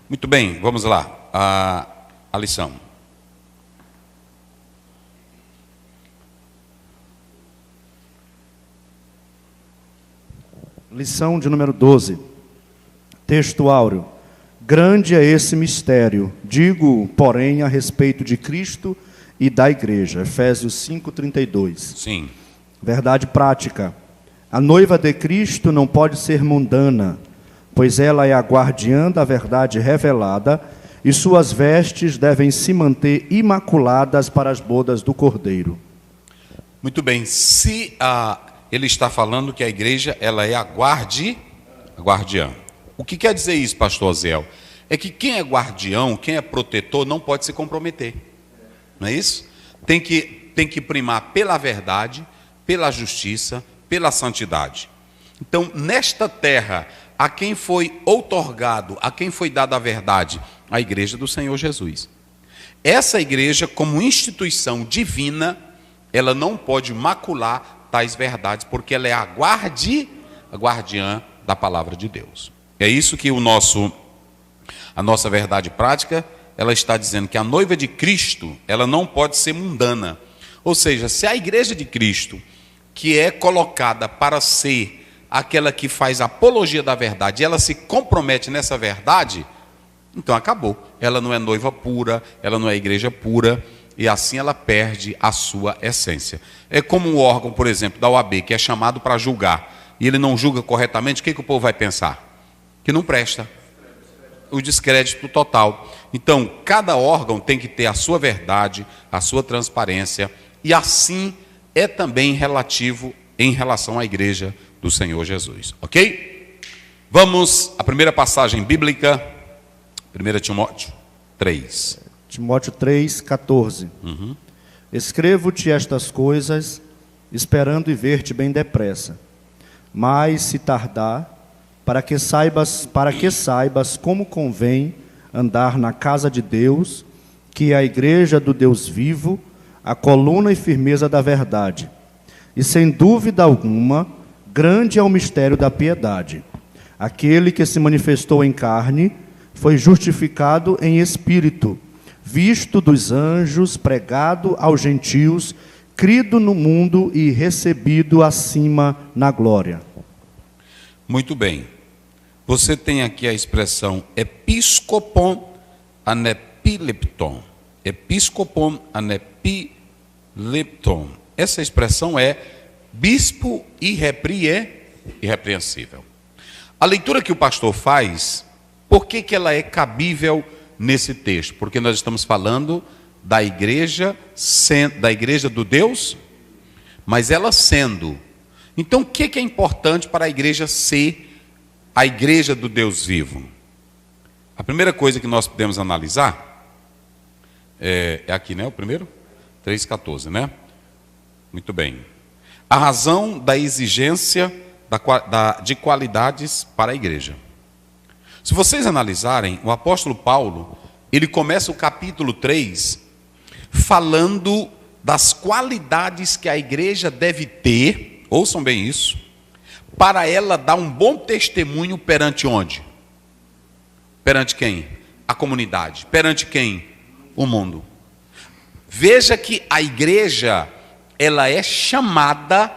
Muito bem, vamos lá. A lição. Lição de número 12. Texto áureo. Grande é esse mistério, digo, porém, a respeito de Cristo e da igreja. Efésios 5:32. Sim. Verdade prática. A noiva de Cristo não pode ser mundana, pois ela é a guardiã da verdade revelada, e suas vestes devem se manter imaculadas para as bodas do Cordeiro. Muito bem. Se ele está falando que a igreja ela é a guardiã. O que quer dizer isso, pastor Aziel? É que quem é guardião, quem é protetor, não pode se comprometer. Não é isso? Tem que primar pela verdade, pela justiça, pela santidade. Então, nesta terra, a quem foi outorgado, a quem foi dada a verdade? A igreja do Senhor Jesus. Essa igreja, como instituição divina, ela não pode macular tais verdades, porque ela é a guardiã da palavra de Deus. É isso que a nossa verdade prática, ela está dizendo que a noiva de Cristo, ela não pode ser mundana. Ou seja, se a igreja de Cristo, que é colocada para ser aquela que faz apologia da verdade, ela se compromete nessa verdade, então acabou. Ela não é noiva pura, ela não é igreja pura, e assim ela perde a sua essência. É como um órgão, por exemplo, da OAB, que é chamado para julgar, e ele não julga corretamente, o que o povo vai pensar? Que não presta. O descrédito total. Então, cada órgão tem que ter a sua verdade, a sua transparência, e assim é também relativo em relação à igreja do Senhor Jesus. Ok? Vamos à primeira passagem bíblica, 1 Timóteo 3. Timóteo 3:14. Escrevo-te estas coisas, esperando e ver-te bem depressa. Mas se tardar, para que saibas como convém andar na casa de Deus, que é a igreja do Deus vivo, a coluna e firmeza da verdade. E sem dúvida alguma, grande é o mistério da piedade. Aquele que se manifestou em carne foi justificado em espírito, visto dos anjos, pregado aos gentios, crido no mundo e recebido acima na glória. Muito bem. Você tem aqui a expressão episcopon anepilepton. Episcopon anepilepton. Essa expressão é bispo irrepreensível. A leitura que o pastor faz, por que ela é cabível nesse texto? Porque nós estamos falando da igreja do Deus, mas ela sendo. Então, o que é importante para a igreja ser a igreja do Deus vivo? A primeira coisa que nós podemos analisar é aqui, né? O primeiro? 3,14, né? Muito bem. A razão da exigência de qualidades para a igreja. Se vocês analisarem, o apóstolo Paulo, ele começa o capítulo 3 falando das qualidades que a igreja deve ter, ouçam bem isso, para ela dar um bom testemunho perante onde? Perante quem? A comunidade. Perante quem? O mundo. Veja que a igreja, ela é chamada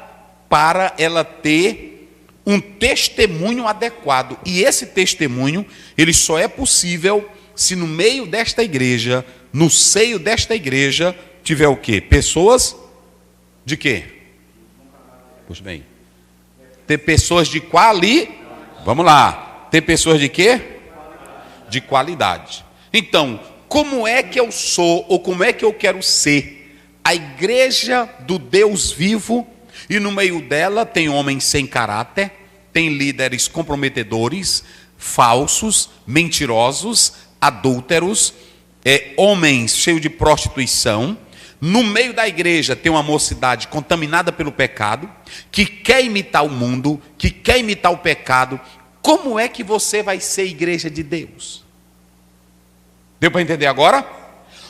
para ela ter um testemunho adequado. E esse testemunho, ele só é possível se no meio desta igreja, no seio desta igreja, tiver o quê? Pessoas de quê? Puxa bem. Ter pessoas de Vamos lá. Ter pessoas de quê? De qualidade. Então, como é que eu sou, ou como é que eu quero ser a igreja do Deus vivo, e no meio dela tem homens sem caráter, tem líderes comprometedores, falsos, mentirosos, adúlteros, homens cheios de prostituição. No meio da igreja tem uma mocidade contaminada pelo pecado, que quer imitar o mundo, que quer imitar o pecado. Como é que você vai ser igreja de Deus? Deu para entender agora?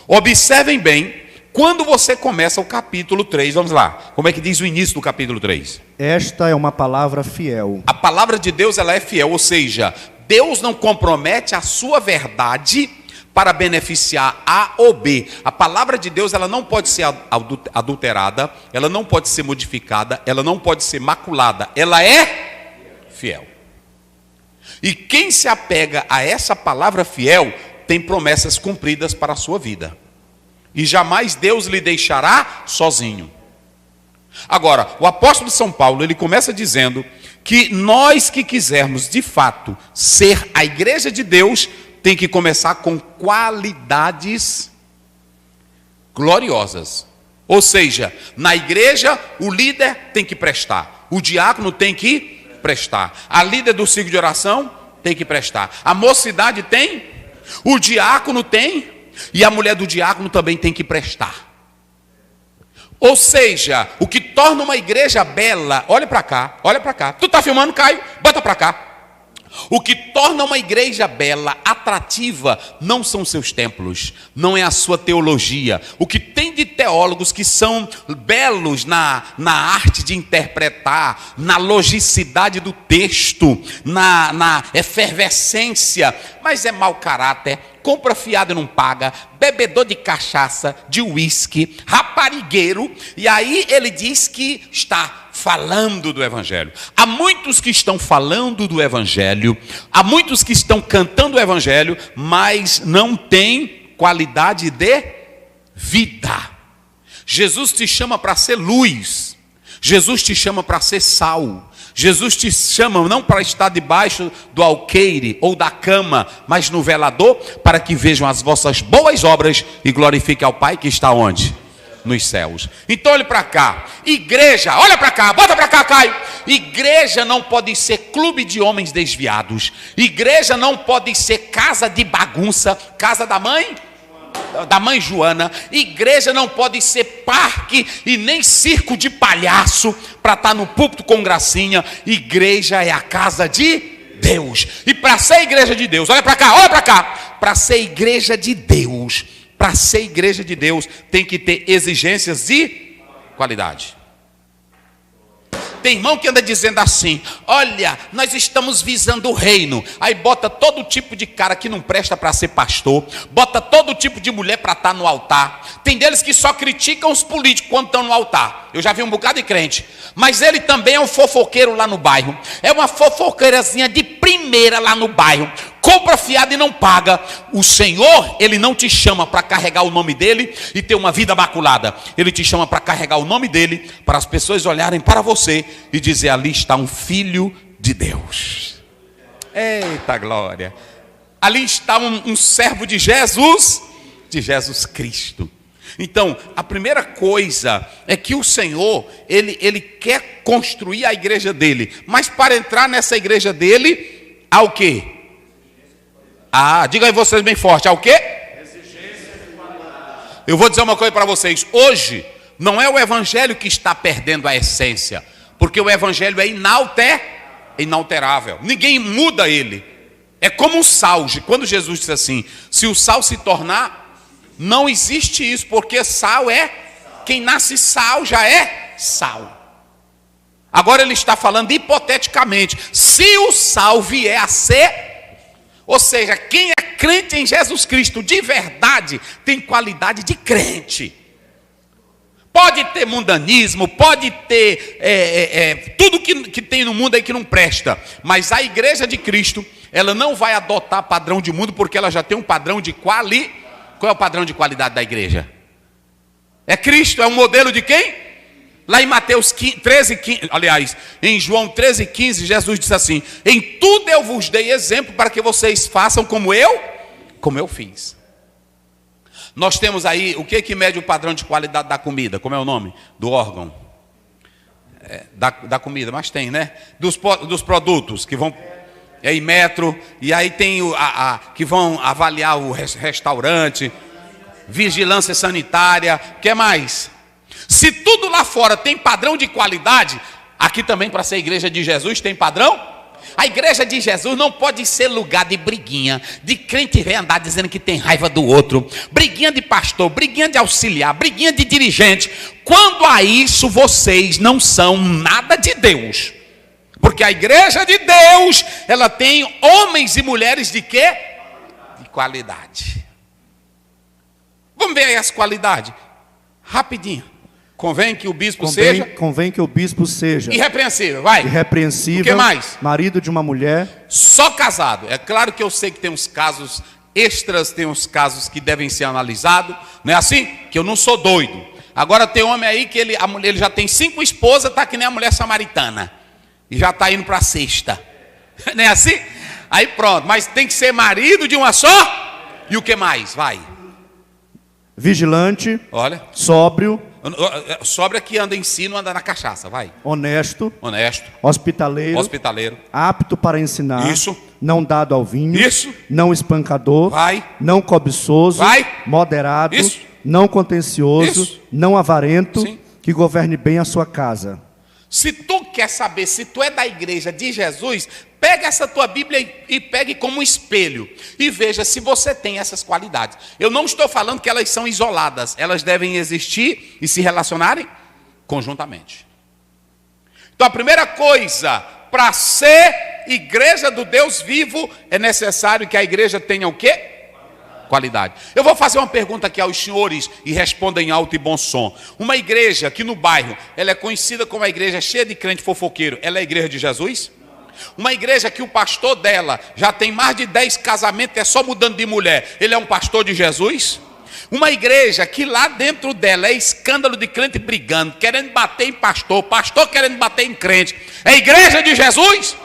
Observem bem, quando você começa o capítulo 3, vamos lá, como é que diz o início do capítulo 3? Esta é uma palavra fiel. A palavra de Deus, ela é fiel, ou seja, Deus não compromete a sua verdade para beneficiar A ou B. A palavra de Deus, ela não pode ser adulterada, ela não pode ser modificada, ela não pode ser maculada, ela é fiel. E quem se apega a essa palavra fiel, tem promessas cumpridas para a sua vida. E jamais Deus lhe deixará sozinho. Agora, o apóstolo São Paulo, ele começa dizendo que nós que quisermos de fato ser a igreja de Deus, tem que começar com qualidades gloriosas. Ou seja, na igreja o líder tem que prestar, o diácono tem que prestar, a líder do ciclo de oração tem que prestar, a mocidade tem, o diácono tem, e a mulher do diácono também tem que prestar. Ou seja, o que torna uma igreja bela, olha para cá. Tu está filmando, Caio? Bota para cá. O que torna uma igreja bela, atrativa, não são seus templos, não é a sua teologia. O que tem de teólogos que são belos na arte de interpretar, na logicidade do texto, na efervescência, mas é mau caráter, compra fiado e não paga, bebedor de cachaça, de uísque, raparigueiro, e aí ele diz que está falando do Evangelho. Há muitos que estão falando do Evangelho, há muitos que estão cantando o Evangelho, mas não têm qualidade de vida. Jesus te chama para ser luz, Jesus te chama para ser sal, Jesus te chama não para estar debaixo do alqueire ou da cama, mas no velador, para que vejam as vossas boas obras e glorifiquem ao Pai que está onde? Nos céus. Então olhe para cá, igreja, olha para cá, bota para cá, Caio. Igreja não pode ser clube de homens desviados, igreja não pode ser casa de bagunça, casa da mãe Joana, igreja não pode ser parque e nem circo de palhaço para estar no púlpito com gracinha. Igreja é a casa de Deus, e para ser igreja de Deus, olha para cá, para ser igreja de Deus, para ser igreja de Deus, tem que ter exigências de qualidade. Tem irmão que anda dizendo assim: olha, nós estamos visando o reino. Aí bota todo tipo de cara que não presta para ser pastor, bota todo tipo de mulher para estar no altar. Tem deles que só criticam os políticos quando estão no altar. Eu já vi um bocado de crente, mas ele também é um fofoqueiro lá no bairro, é uma fofoqueirazinha de primeira lá no bairro, compra fiado e não paga. O Senhor, Ele não te chama para carregar o nome dEle e ter uma vida maculada. Ele te chama para carregar o nome dEle, para as pessoas olharem para você e dizer: ali está um filho de Deus. Eita glória! Ali está um servo de Jesus Cristo. Então, a primeira coisa é que o Senhor, Ele quer construir a igreja dEle, mas para entrar nessa igreja dEle, há o quê? Diga aí vocês bem forte, há o quê? Eu vou dizer uma coisa para vocês, hoje não é o evangelho que está perdendo a essência, porque o evangelho é inalterável, ninguém muda ele. É como um sal, quando Jesus disse assim: se o sal se tornar, não existe isso, porque sal quem nasce sal já é sal. Agora ele está falando hipoteticamente, se o sal vier a ser, ou seja, quem é crente em Jesus Cristo de verdade, tem qualidade de crente. Pode ter mundanismo, pode ter tudo que tem no mundo aí que não presta, mas a igreja de Cristo, ela não vai adotar padrão de mundo, porque ela já tem um padrão de qualidade. Qual é o padrão de qualidade da igreja? É Cristo, é um modelo de quem? Lá em Mateus 13:15, aliás, em João 13:15, Jesus disse assim: em tudo eu vos dei exemplo para que vocês façam como eu fiz. Nós temos aí, o que mede o padrão de qualidade da comida? Como é o nome? Do órgão. Da comida, mas tem, né? Dos produtos que vão... É em metro, e aí tem que vão avaliar o restaurante, vigilância sanitária, o que mais? Se tudo lá fora tem padrão de qualidade, aqui também para ser igreja de Jesus tem padrão? A igreja de Jesus não pode ser lugar de briguinha, de crente vem andar dizendo que tem raiva do outro, briguinha de pastor, briguinha de auxiliar, briguinha de dirigente. Quando a isso, vocês não são nada de Deus. Porque a igreja de Deus, ela tem homens e mulheres de quê? De qualidade. Vamos ver aí as qualidades. Rapidinho. Convém que o bispo seja? Convém que o bispo seja irrepreensível, vai. Irrepreensível. O que mais? Marido de uma mulher. Só casado. É claro que eu sei que tem uns casos extras, tem uns casos que devem ser analisados. Não é assim? Que eu não sou doido. Agora tem homem aí que ele já tem 5 esposas, está que nem a mulher samaritana. E já está indo para a 6ª. Não é assim? Aí pronto. Mas tem que ser marido de uma só? E o que mais? Vai. Vigilante. Olha. Sóbrio. Sóbrio que anda em si, não anda na cachaça, vai. Honesto. Hospitaleiro. Apto para ensinar. Isso. Não dado ao vinho. Isso. Não espancador. Vai. Não cobiçoso. Vai. Moderado. Isso. Não contencioso. Isso. Não avarento. Sim. Que governe bem a sua casa. Se tu quer saber se tu é da igreja de Jesus, pega essa tua Bíblia e pegue como um espelho e veja se você tem essas qualidades. Eu não estou falando que elas são isoladas, elas devem existir e se relacionarem conjuntamente. Então a primeira coisa, para ser igreja do Deus vivo, é necessário que a igreja tenha o quê? Qualidade. Eu vou fazer uma pergunta aqui aos senhores e respondam em alto e bom som. Uma igreja aqui no bairro, ela é conhecida como a igreja cheia de crente fofoqueiro, ela é a igreja de Jesus? Uma igreja que o pastor dela já tem mais de 10 casamentos, é só mudando de mulher, ele é um pastor de Jesus? Uma igreja que lá dentro dela é escândalo de crente brigando, querendo bater em pastor, pastor querendo bater em crente, é a igreja de Jesus?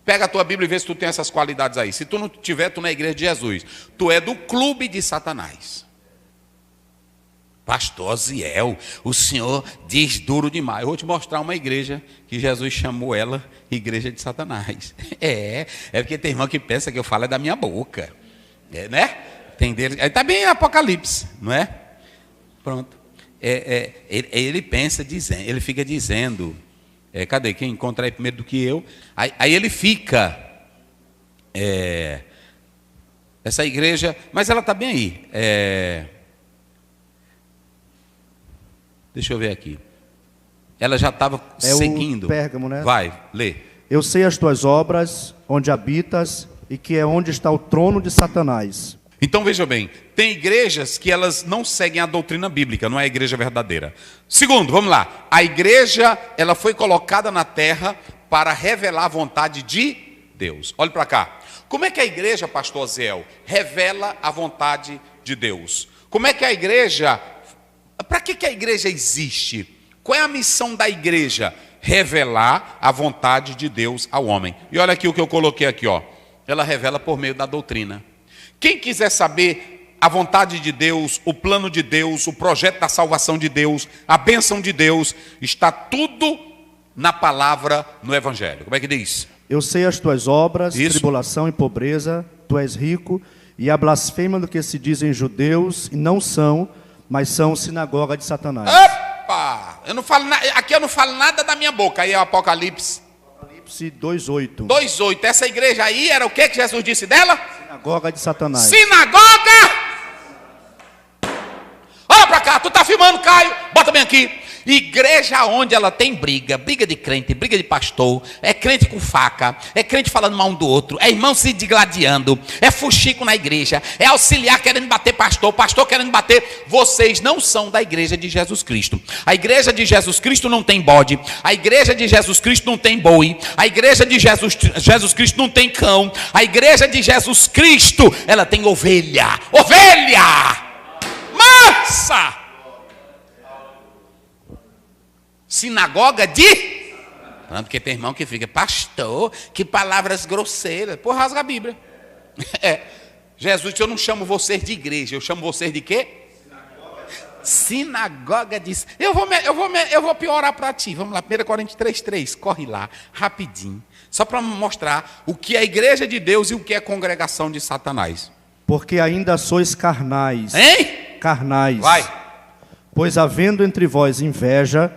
Pega a tua Bíblia e vê se tu tem essas qualidades aí. Se tu não tiver, tu não é a igreja de Jesus. Tu é do clube de Satanás. Pastor Ziel, o senhor diz duro demais. Eu vou te mostrar uma igreja que Jesus chamou ela igreja de Satanás. É porque tem irmão que pensa que eu falo é da minha boca. Né? Tem dele. Está bem em Apocalipse, não é? Pronto. Ele pensa, ele fica dizendo... cadê? Quem encontra aí primeiro do que eu? Aí ele fica. Essa igreja, mas ela está bem aí. Deixa eu ver aqui. Ela já estava seguindo. O Pérgamo, né? Vai, lê. Eu sei as tuas obras, onde habitas, e que é onde está o trono de Satanás. Então veja bem, tem igrejas que elas não seguem a doutrina bíblica, não é a igreja verdadeira. Segundo, vamos lá, a igreja ela foi colocada na terra para revelar a vontade de Deus. Olhe para cá, como é que a igreja, pastor Zéu, revela a vontade de Deus? Como é que a igreja, para que a igreja existe? Qual é a missão da igreja? Revelar a vontade de Deus ao homem. E olha aqui o que eu coloquei aqui, ó. Ela revela por meio da doutrina. Quem quiser saber a vontade de Deus, o plano de Deus, o projeto da salvação de Deus, a bênção de Deus, está tudo na palavra, no Evangelho. Como é que diz? Eu sei as tuas obras, tribulação e pobreza, tu és rico, e a blasfêmia do que se dizem judeus, e não são, mas são sinagoga de Satanás. Opa! Aqui eu não falo nada da minha boca, aí é o Apocalipse. Apocalipse 2:8. 2:8. Essa igreja aí era o que Jesus disse dela? Sinagoga de Satanás. Sinagoga! Olha pra cá, tu tá filmando, Caio? Bota bem aqui. Igreja onde ela tem briga de crente, briga de pastor, é crente com faca, é crente falando mal um do outro, é irmão se digladiando, é fuxico na igreja, é auxiliar querendo bater pastor, pastor querendo bater. Vocês não são da igreja de Jesus Cristo. A igreja de Jesus Cristo não tem bode, a igreja de Jesus Cristo não tem boi, a igreja de Jesus Cristo não tem cão, a igreja de Jesus Cristo, ela tem ovelha, mansa. Sinagoga de... Porque tem irmão que fica, pastor, que palavras grosseiras. Pô, rasga a Bíblia. Jesus, eu não chamo vocês de igreja, eu chamo vocês de quê? Sinagoga de... Eu vou piorar para ti. Vamos lá, 1 Coríntios 3:3, corre lá, rapidinho. Só para mostrar o que é a igreja de Deus e o que é a congregação de Satanás. Porque ainda sois carnais. Hein? Carnais. Vai. Pois havendo entre vós inveja,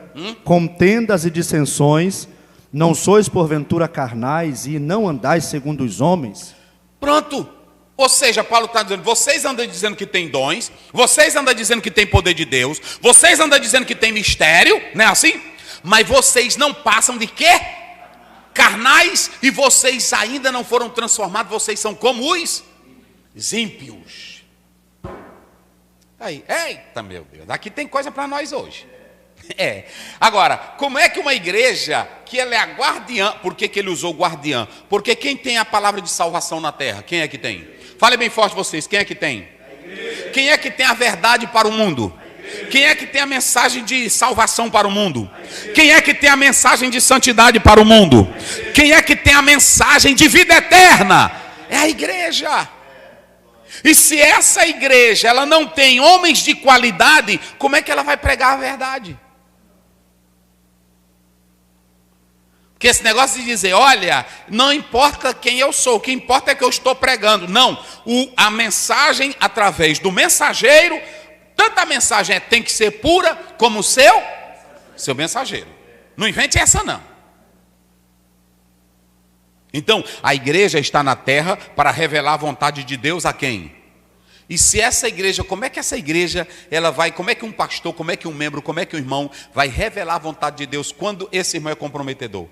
contendas e dissensões, não sois porventura carnais e não andais segundo os homens? Pronto. Ou seja, Paulo está dizendo, vocês andam dizendo que tem dons, vocês andam dizendo que tem poder de Deus, vocês andam dizendo que tem mistério, não é assim? Mas vocês não passam de quê? carnais e vocês ainda não foram transformados, vocês são como os ímpios. Aí, eita meu Deus, aqui tem coisa para nós hoje. Agora, como é que uma igreja que ela é a guardiã, por que ele usou guardiã? Porque quem tem a palavra de salvação na terra? Quem é que tem? Fale bem forte vocês, quem é que tem? Quem é que tem a verdade para o mundo? Quem é que tem a mensagem de salvação para o mundo? Quem é que tem a mensagem de santidade para o mundo? Quem é que tem a mensagem de vida eterna? É a igreja. E se essa igreja ela não tem homens de qualidade, como é que ela vai pregar a verdade? Porque esse negócio de dizer, olha, não importa quem eu sou, o que importa é que eu estou pregando. Não, a mensagem através do mensageiro, tanto a mensagem tem que ser pura como o seu mensageiro. Não invente essa não. Então, a igreja está na terra para revelar a vontade de Deus a quem? E se essa igreja, como é que essa igreja, ela vai, como é que um pastor, como é que um membro, como é que um irmão vai revelar a vontade de Deus quando esse irmão é comprometedor?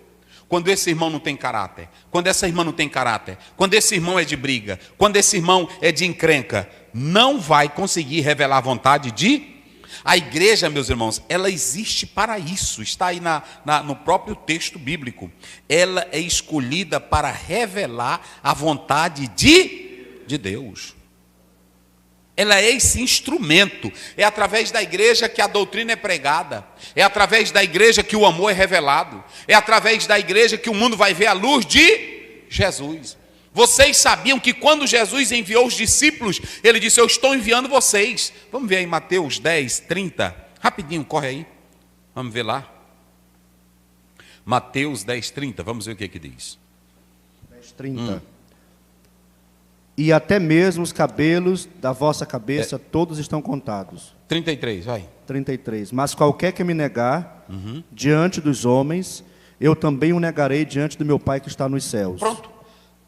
Quando esse irmão não tem caráter, quando essa irmã não tem caráter, quando esse irmão é de briga, quando esse irmão é de encrenca, não vai conseguir revelar a vontade de... A igreja, meus irmãos, ela existe para isso, está aí no próprio texto bíblico. Ela é escolhida para revelar a vontade de Deus. Ela é esse instrumento, é através da igreja que a doutrina é pregada, é através da igreja que o amor é revelado, é através da igreja que o mundo vai ver a luz de Jesus. Vocês sabiam que quando Jesus enviou os discípulos, ele disse, eu estou enviando vocês. Vamos ver aí Mateus 10, 30, rapidinho, corre aí, vamos ver lá. Mateus 10, 30, vamos ver o que diz. 10, 30. E até mesmo os cabelos da vossa cabeça, todos estão contados. 33, vai. 33. Mas qualquer que me negar, diante dos homens, eu também o negarei diante do meu Pai que está nos céus. Pronto.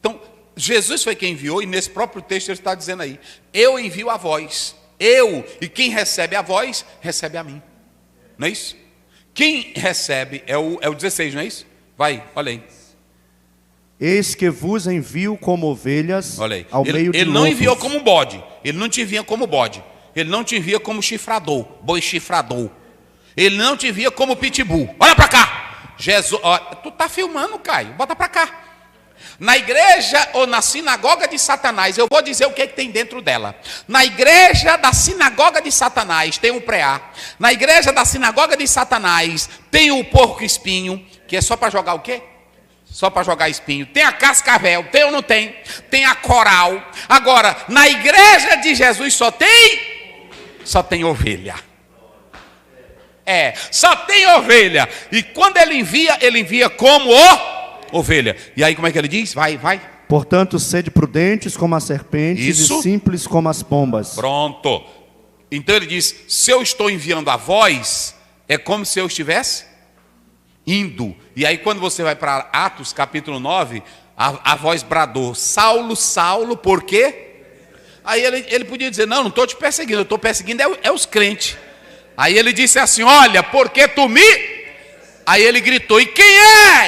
Então, Jesus foi quem enviou, e nesse próprio texto ele está dizendo aí, eu envio a vós, e quem recebe a vós, recebe a mim. Não é isso? Quem recebe é o 16, não é isso? Vai, olha aí. Eis que vos envio como ovelhas ao meio de Ele não lobos. enviou como bode. Ele não te envia como bode. Ele não te envia como chifrador, boi chifrador. Ele não te envia como pitbull. Olha para cá. Jesus, ó, tu tá filmando, Caio. Bota para cá. Na igreja ou na sinagoga de Satanás, eu vou dizer o que tem dentro dela. Na igreja da sinagoga de Satanás tem o preá. Na igreja da sinagoga de Satanás tem o porco espinho, que é só para jogar o quê? Só para jogar espinho. Tem a cascavel, tem ou não tem? Tem a coral. Agora, na igreja de Jesus só tem ovelha. Só tem ovelha. E quando ele envia como ovelha. E aí como é que ele diz? Vai. Portanto, sede prudentes como as serpentes e simples como as pombas. Pronto. Então ele diz, se eu estou enviando a vós, é como se eu estivesse indo. E aí quando você vai para Atos capítulo 9, a voz bradou, Saulo, Saulo, por quê? Aí ele podia dizer, não estou te perseguindo, eu estou perseguindo os crentes. Aí ele disse assim, olha, porque tu me... Aí ele gritou, e quem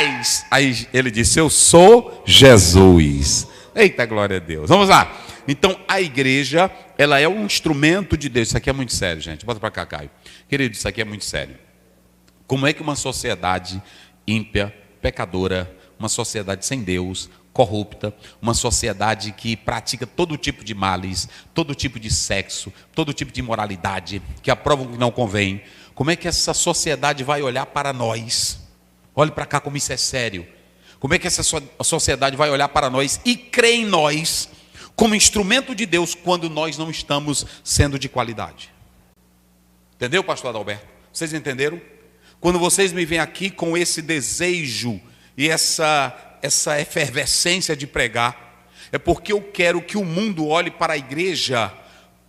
és? Aí ele disse, eu sou Jesus. Eita, glória a Deus. Vamos lá. Então a igreja, ela é um instrumento de Deus. Isso aqui é muito sério, gente. Bota para cá, Caio. Querido, isso aqui é muito sério. Como é que uma sociedade ímpia, pecadora, uma sociedade sem Deus, corrupta, uma sociedade que pratica todo tipo de males, todo tipo de sexo, todo tipo de imoralidade, que aprovam o que não convém, como é que essa sociedade vai olhar para nós? Olhe para cá como isso é sério. Como é que essa sociedade vai olhar para nós e crer em nós como instrumento de Deus quando nós não estamos sendo de qualidade? Entendeu, pastor Adalberto? Vocês entenderam? Quando vocês me vêm aqui com esse desejo e essa efervescência de pregar, é porque eu quero que o mundo olhe para a igreja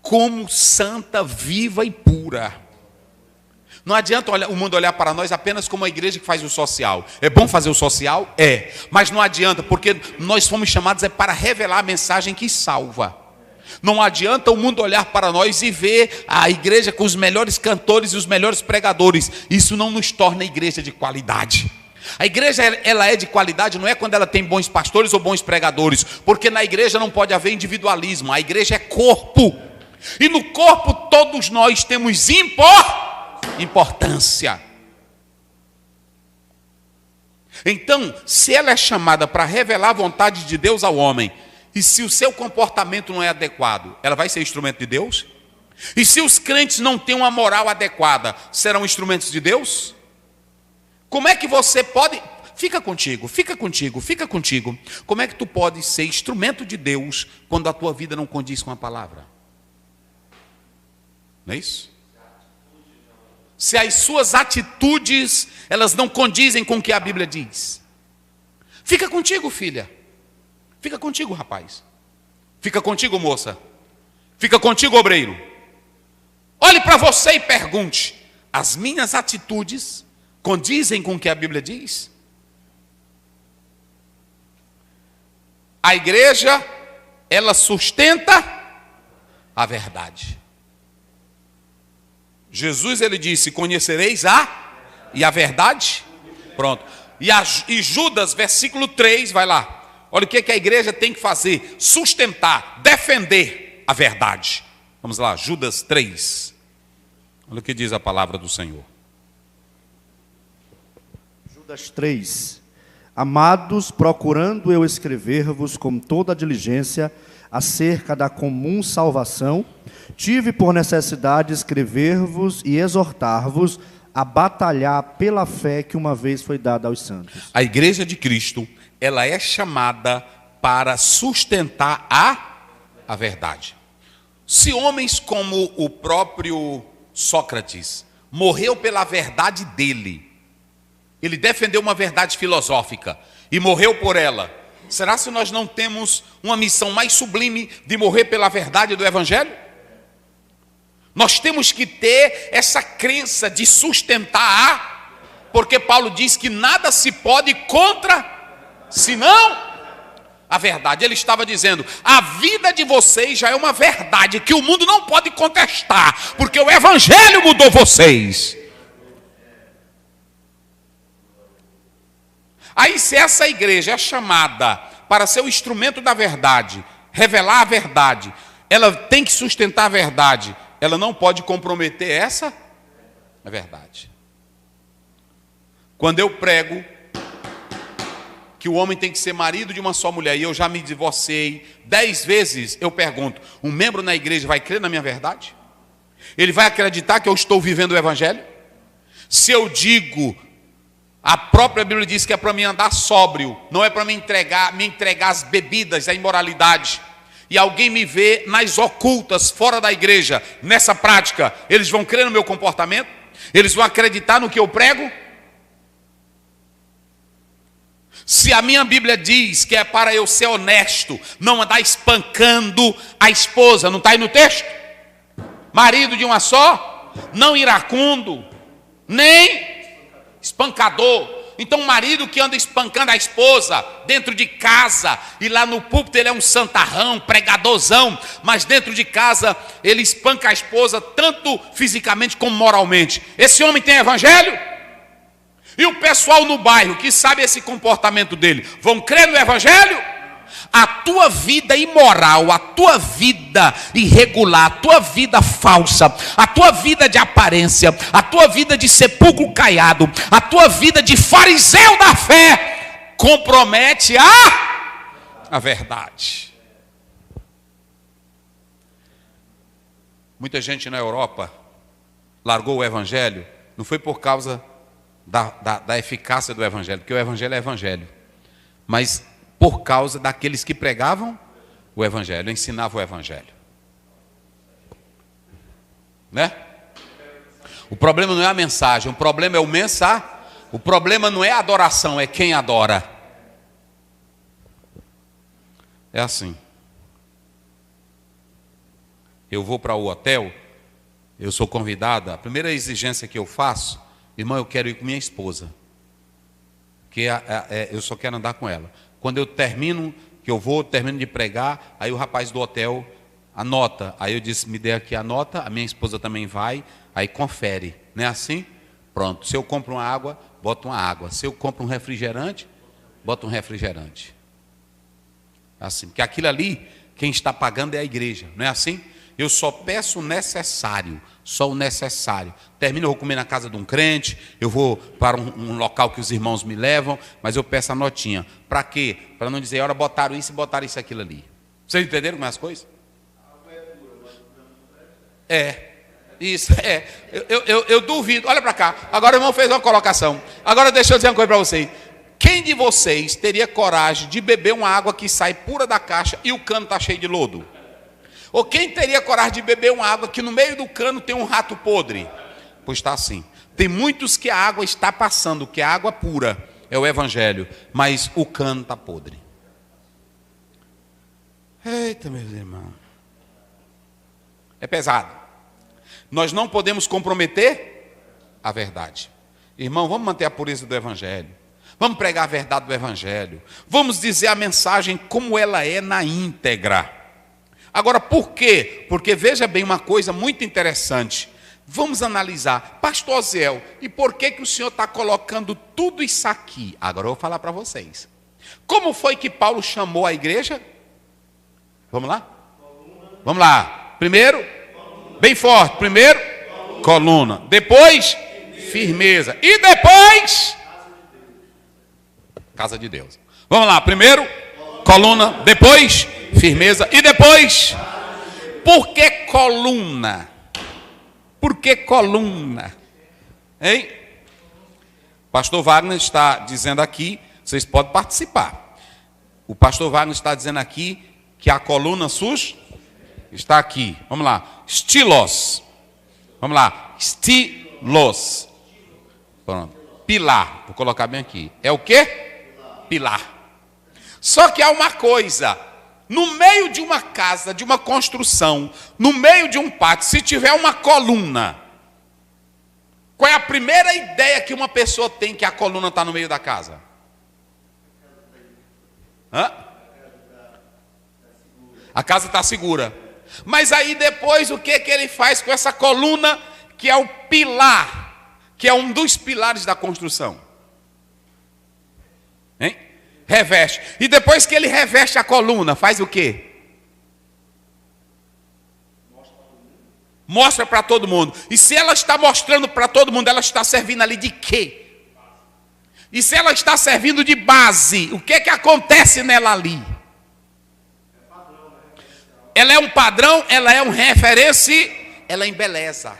como santa, viva e pura. Não adianta o mundo olhar para nós apenas como uma igreja que faz o social. É bom fazer o social? É. Mas não adianta, porque nós fomos chamados para revelar a mensagem que salva. Não adianta o mundo olhar para nós e ver a igreja com os melhores cantores e os melhores pregadores. Isso não nos torna igreja de qualidade. A igreja, ela é de qualidade, não é quando ela tem bons pastores ou bons pregadores, porque na igreja não pode haver individualismo. A igreja é corpo, e no corpo todos nós temos importância. Então, se ela é chamada para revelar a vontade de Deus ao homem, e se o seu comportamento não é adequado, ela vai ser instrumento de Deus? E se os crentes não têm uma moral adequada, serão instrumentos de Deus? Como é que você pode... Fica contigo. Como é que tu pode ser instrumento de Deus quando a tua vida não condiz com a palavra? Não é isso? Se as suas atitudes, elas não condizem com o que a Bíblia diz. Fica contigo, filha. Fica contigo, rapaz. Fica contigo, moça. Fica contigo, obreiro. Olhe para você e pergunte: as minhas atitudes condizem com o que a Bíblia diz? A igreja, ela sustenta a verdade. Jesus, ele disse: conhecereis a verdade. Pronto. E Judas, versículo 3, vai lá. Olha o que a igreja tem que fazer: sustentar, defender a verdade. Vamos lá, Judas 3. Olha o que diz a palavra do Senhor. Judas 3. Amados, procurando eu escrever-vos com toda a diligência acerca da comum salvação, tive por necessidade escrever-vos e exortar-vos a batalhar pela fé que uma vez foi dada aos santos. A igreja de Cristo, ela é chamada para sustentar a verdade. Se homens como o próprio Sócrates morreu pela verdade dele, ele defendeu uma verdade filosófica e morreu por ela, será que nós não temos uma missão mais sublime de morrer pela verdade do Evangelho? Nós temos que ter essa crença de sustentar porque Paulo diz que nada se pode contra, senão a verdade. Ele estava dizendo: a vida de vocês já é uma verdade que o mundo não pode contestar, porque o Evangelho mudou vocês. Aí, se essa igreja é chamada para ser o instrumento da verdade, revelar a verdade, ela tem que sustentar a verdade, ela não pode comprometer essa verdade. Quando eu prego que o homem tem que ser marido de uma só mulher, e eu já me divorciei 10 vezes, eu pergunto: um membro na igreja vai crer na minha verdade? Ele vai acreditar que eu estou vivendo o Evangelho? Se eu digo, a própria Bíblia diz que é para mim andar sóbrio, não é para me entregar às bebidas, à imoralidade, e alguém me vê nas ocultas, fora da igreja, nessa prática, eles vão crer no meu comportamento? Eles vão acreditar no que eu prego? Se a minha Bíblia diz que é para eu ser honesto, não andar espancando a esposa, não está aí no texto? Marido de uma só, não iracundo, nem espancador. Então, um marido que anda espancando a esposa dentro de casa, e lá no púlpito ele é um santarrão, pregadorzão, mas dentro de casa ele espanca a esposa tanto fisicamente como moralmente. Esse homem tem evangelho? E o pessoal no bairro que sabe esse comportamento dele, vão crer no evangelho? A tua vida imoral, a tua vida irregular, a tua vida falsa, a tua vida de aparência, a tua vida de sepulcro caiado, a tua vida de fariseu da fé, compromete a verdade. Muita gente na Europa largou o evangelho, não foi por causa da eficácia do evangelho, porque o evangelho é evangelho, mas por causa daqueles que pregavam o evangelho, ensinavam o evangelho, né? O problema não é a mensagem, o problema é o problema não é a adoração, é quem adora. É assim, eu vou para o hotel, eu sou convidado, a primeira exigência que eu faço: irmão, eu quero ir com minha esposa, porque eu só quero andar com ela. Quando eu termino de pregar, aí o rapaz do hotel anota. Aí eu disse: me dê aqui a nota, a minha esposa também vai, aí confere. Não é assim? Pronto. Se eu compro uma água, bota uma água. Se eu compro um refrigerante, bota um refrigerante. Assim, porque aquilo ali, quem está pagando é a igreja, não é assim? Eu só peço o necessário, só o necessário. Termino, eu vou comer na casa de um crente, eu vou para um local que os irmãos me levam, mas eu peço a notinha. Para quê? Para não dizer, olha, botaram isso e botaram isso aquilo ali. Vocês entenderam como é as coisas? Isso, eu duvido. Olha para cá, agora o irmão fez uma colocação. Agora deixa eu dizer uma coisa para vocês. Quem de vocês teria coragem de beber uma água que sai pura da caixa e o cano está cheio de lodo? Ou quem teria coragem de beber uma água que no meio do cano tem um rato podre? Pois está assim. Tem muitos que a água está passando, que a água pura é o evangelho, mas o cano está podre. Eita, meus irmãos. É pesado. Nós não podemos comprometer a verdade. Irmão, vamos manter a pureza do evangelho. Vamos pregar a verdade do evangelho. Vamos dizer a mensagem como ela é na íntegra. Agora, por quê? Porque veja bem uma coisa muito interessante. Vamos analisar. Pastor Zéu, e por que o senhor está colocando tudo isso aqui? Agora eu vou falar para vocês. Como foi que Paulo chamou a igreja? Vamos lá? Vamos lá. Primeiro, bem forte. Primeiro, coluna. Depois, firmeza. E depois, casa de Deus. Vamos lá. Primeiro, coluna. Depois, firmeza. E depois, por que coluna? Por que coluna? Hein? Pastor Wagner está dizendo aqui, vocês podem participar. O pastor Wagner está dizendo aqui que a coluna sus está aqui. Vamos lá. Estilos. Vamos lá. Estilos. Pronto. Pilar. Vou colocar bem aqui. É o quê? Pilar. Só que há uma coisa. No meio de uma casa, de uma construção, no meio de um pátio, se tiver uma coluna, qual é a primeira ideia que uma pessoa tem que a coluna está no meio da casa? Hã? A casa está segura. Mas aí depois o que ele faz com essa coluna, que é o pilar, que é um dos pilares da construção? Hein? Reveste. E depois que ele reveste a coluna, faz o quê? Mostra para todo mundo. E se ela está mostrando para todo mundo, ela está servindo ali de quê? E se ela está servindo de base, o que acontece nela ali? Ela é um padrão, ela é um referência, ela embeleza.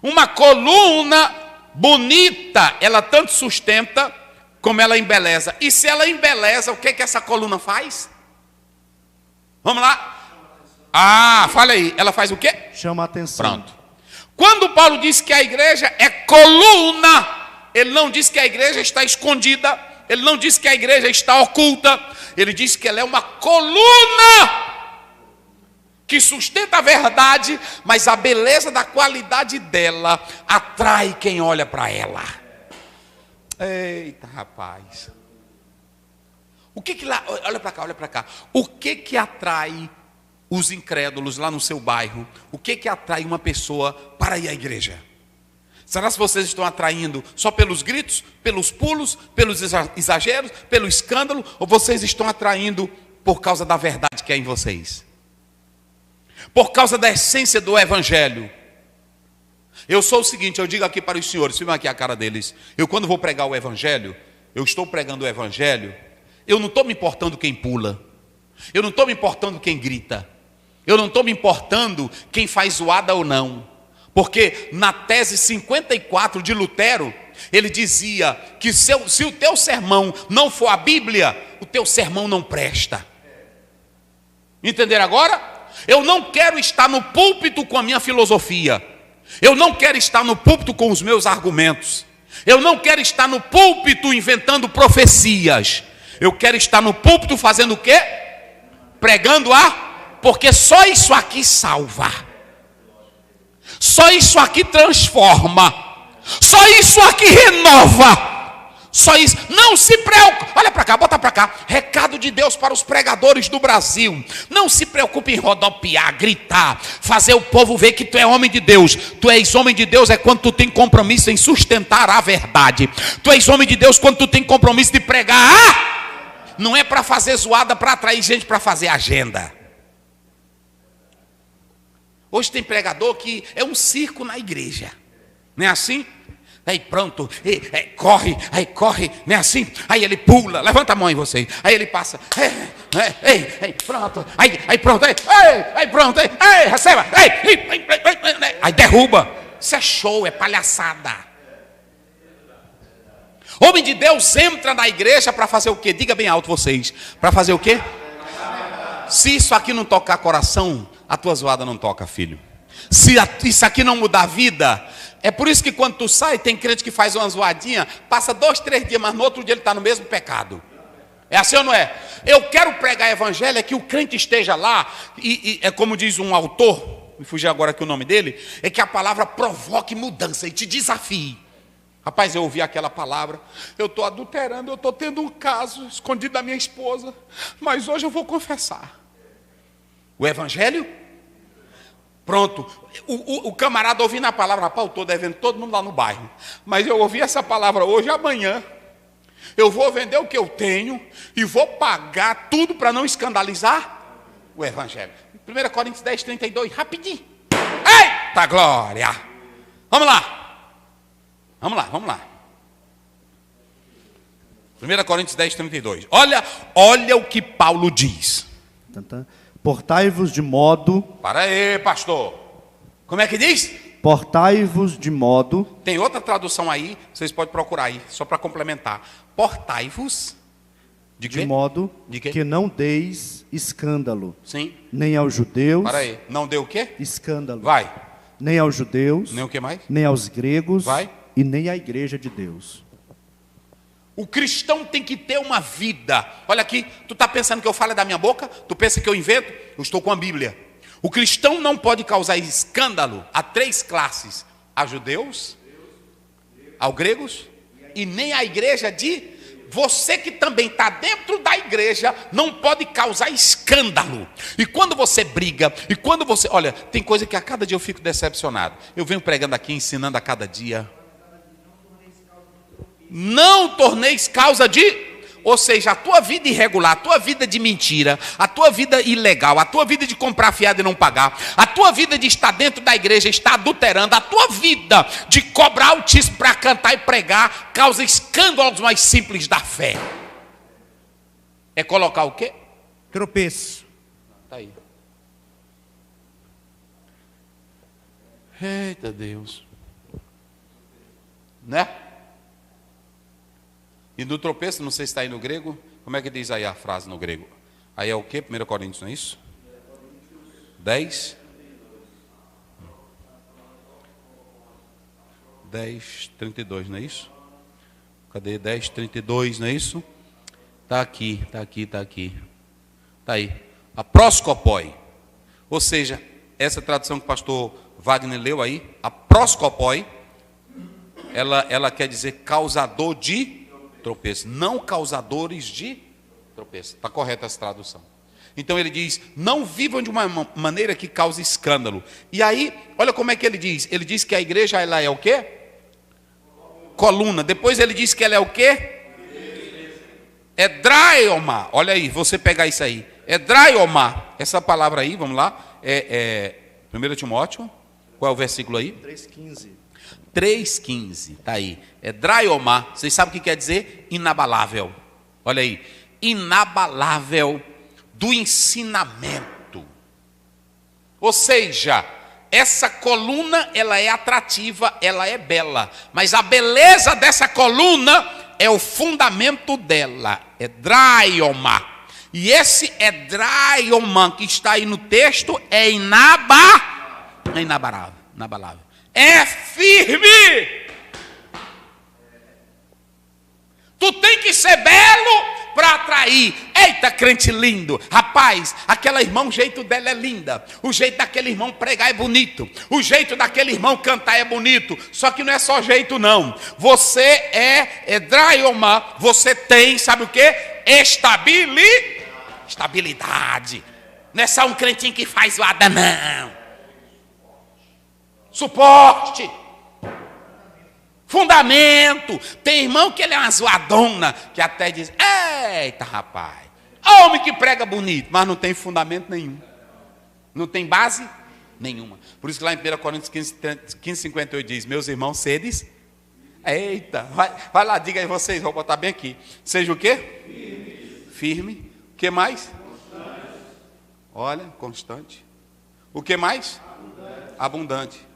Uma coluna bonita, ela tanto sustenta como ela embeleza. E se ela embeleza, o que essa coluna faz? Vamos lá? Ah, fala aí. Ela faz o quê? Chama a atenção. Pronto. Quando Paulo diz que a igreja é coluna, ele não diz que a igreja está escondida, ele não diz que a igreja está oculta, ele diz que ela é uma coluna que sustenta a verdade, mas a beleza da qualidade dela atrai quem olha para ela. Eita, rapaz. O que lá, olha para cá. O que atrai os incrédulos lá no seu bairro? O que atrai uma pessoa para ir à igreja? Será que vocês estão atraindo só pelos gritos, pelos pulos, pelos exageros, pelo escândalo, ou vocês estão atraindo por causa da verdade que é em vocês? Por causa da essência do evangelho? Eu sou o seguinte, eu digo aqui para os senhores, filma aqui a cara deles. Eu quando vou pregar o evangelho, eu estou pregando o evangelho, eu não estou me importando quem pula, eu não estou me importando quem grita, eu não estou me importando quem faz zoada ou não. Porque na tese 54 de Lutero, ele dizia que se o teu sermão não for a Bíblia, o teu sermão não presta. Entenderam agora? Eu não quero estar no púlpito com a minha filosofia. Eu não quero estar no púlpito com os meus argumentos. Eu não quero estar no púlpito inventando profecias. Eu quero estar no púlpito fazendo o quê? Pregando porque só isso aqui salva. Só isso aqui transforma. Só isso aqui renova. Só isso. Não se preocupe. Olha para cá, bota para cá. Recado de Deus para os pregadores do Brasil. Não se preocupe em rodopiar, gritar, fazer o povo ver que tu é homem de Deus. Tu és homem de Deus é quando tu tem compromisso em sustentar a verdade. Tu és homem de Deus quando tu tem compromisso de pregar. Não é para fazer zoada, para atrair gente, para fazer agenda. Hoje tem pregador que é um circo na igreja. Não é assim? Aí pronto, corre, não é assim? Aí ele pula, levanta a mão em você. Aí ele passa, pronto, aí pronto, pronto, receba, aí derruba. Isso é show, é palhaçada. Homem de Deus entra na igreja para fazer o quê? Diga bem alto vocês. Para fazer o quê? Se isso aqui não tocar coração, a tua zoada não toca, filho. Se isso aqui não mudar a vida, é por isso que quando tu sai, tem crente que faz uma zoadinha, passa 2, 3 dias, mas no outro dia ele está no mesmo pecado. É assim ou não é? Eu quero pregar evangelho, é que o crente esteja lá, e é como diz um autor, me fugiu agora aqui o nome dele, é que a palavra provoque mudança e te desafie. Rapaz, eu ouvi aquela palavra, eu estou adulterando, eu estou tendo um caso escondido da minha esposa, mas hoje eu vou confessar. O evangelho? Pronto, o camarada ouvindo a palavra, rapaz, eu estou devendo todo mundo lá no bairro, mas eu ouvi essa palavra hoje, amanhã, eu vou vender o que eu tenho e vou pagar tudo para não escandalizar o evangelho. 1 Coríntios 10, 32, rapidinho. Eita glória! Vamos lá. 1 Coríntios 10, 32. Olha o que Paulo diz. Portai-vos de modo... Para aí, pastor. Como é que diz? Portai-vos de modo... Tem outra tradução aí, vocês podem procurar aí, só para complementar. Portai-vos... De modo de que não deis escândalo. Sim. Nem aos judeus... Para aí. Não deu o quê? Escândalo. Vai. Nem aos judeus... Nem o que mais? Nem aos gregos... Vai. E nem à igreja de Deus. O cristão tem que ter uma vida. Olha aqui, tu está pensando que eu falo da minha boca? Tu pensa que eu invento? Eu estou com a Bíblia. O cristão não pode causar escândalo a 3 classes: a judeus, aos gregos e nem à igreja de... Você que também está dentro da igreja não pode causar escândalo. E quando você briga, e quando você... Olha, tem coisa que a cada dia eu fico decepcionado. Eu venho pregando aqui, ensinando a cada dia. Não torneis causa de... Ou seja, a tua vida irregular, a tua vida de mentira, a tua vida ilegal, a tua vida de comprar fiado e não pagar, a tua vida de estar dentro da igreja, estar adulterando, a tua vida de cobrar altíssimo para cantar e pregar, causa escândalo aos mais simples da fé. É colocar o quê? Tropeço. Está aí. Eita Deus. Né? E no tropeço, não sei se está aí no grego, como é que diz aí a frase no grego? Aí é o quê? 1 Coríntios, não é isso? 10? 10, 32, não é isso? Cadê? 10, 32, não é isso? Está aqui. Está aí. A proscopoi. Ou seja, essa tradução que o pastor Wagner leu aí, a proscopoi, ela quer dizer causador de tropeço, não causadores de tropeço. Está correta essa tradução. Então ele diz, não vivam de uma maneira que cause escândalo. E aí, olha como é que ele diz. Ele diz que a igreja ela é o quê? Coluna. Depois ele diz que ela é o quê? É draioma. Olha aí, você pegar isso aí. É draioma. Essa palavra aí, vamos lá. 1 Timóteo. Qual é o versículo aí? 3,15. 3,15, está aí. É draioma, vocês sabem o que quer dizer? Inabalável. Olha aí, inabalável do ensinamento. Ou seja, essa coluna, ela é atrativa, ela é bela. Mas a beleza dessa coluna é o fundamento dela. É draioma. E esse é draioma que está aí no texto é inabalável. É firme. Tu tem que ser belo, para atrair. Eita, crente lindo. Rapaz, aquela irmã, o jeito dela é linda. O jeito daquele irmão pregar é bonito. O jeito daquele irmão cantar é bonito. Só que não é só jeito, não. Você é draioma. Você tem, sabe o quê? Estabilidade. Não é só um crentinho que faz zoada, não. Suporte. Fundamento. Tem irmão que ele é uma zoadona, que até diz, eita rapaz, homem que prega bonito, mas não tem fundamento nenhum. Não tem base nenhuma. Por isso que lá em 1 Coríntios 15:58 diz, meus irmãos, sedes. Eita, vai lá, diga aí vocês, vou botar bem aqui. Seja o quê? Firme. O que mais? Constante. Olha, constante. O que mais? Abundante.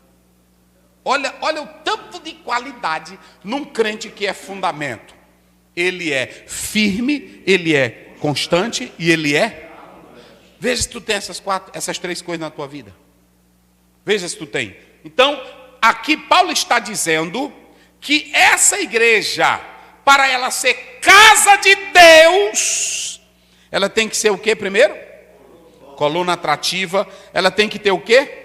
Olha o tanto de qualidade num crente que é fundamento. Ele é firme, ele é constante e ele é. Veja se tu tem essas três coisas na tua vida. Veja se tu tem. Então, aqui Paulo está dizendo que essa igreja, para ela ser casa de Deus, ela tem que ser o que primeiro? Coluna atrativa. Ela tem que ter o quê?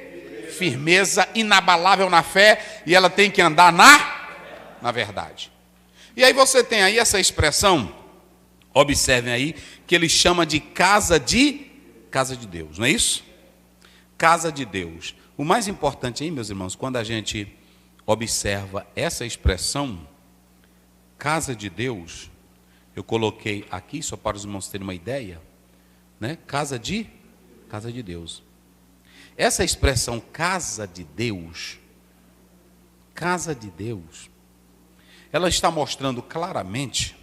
Firmeza, inabalável na fé, e ela tem que andar na verdade. E aí você tem aí essa expressão, observem aí, que ele chama de casa de Deus, não é isso? Casa de Deus. O mais importante aí, meus irmãos, quando a gente observa essa expressão, casa de Deus, eu coloquei aqui, só para os irmãos terem uma ideia, né? Casa de Deus. Essa expressão casa de Deus, ela está mostrando claramente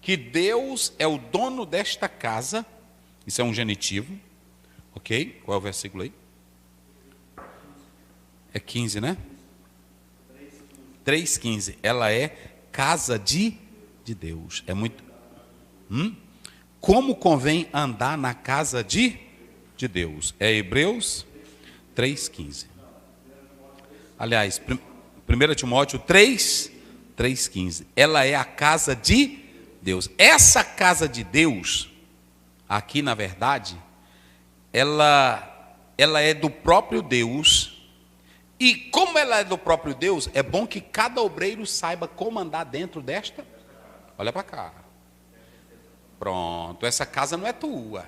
que Deus é o dono desta casa. Isso é um genitivo, ok? Qual é o versículo aí? É 15, né? 3:15. Ela é casa de Deus. É muito. Como convém andar na casa de Deus? É Hebreus 3:15. Aliás, 1 Timóteo 3:15. Ela é a casa de Deus. Essa casa de Deus, aqui na verdade, ela é do próprio Deus. E como ela é do próprio Deus, é bom que cada obreiro saiba como andar dentro desta. Olha para cá. Pronto, essa casa não é tua.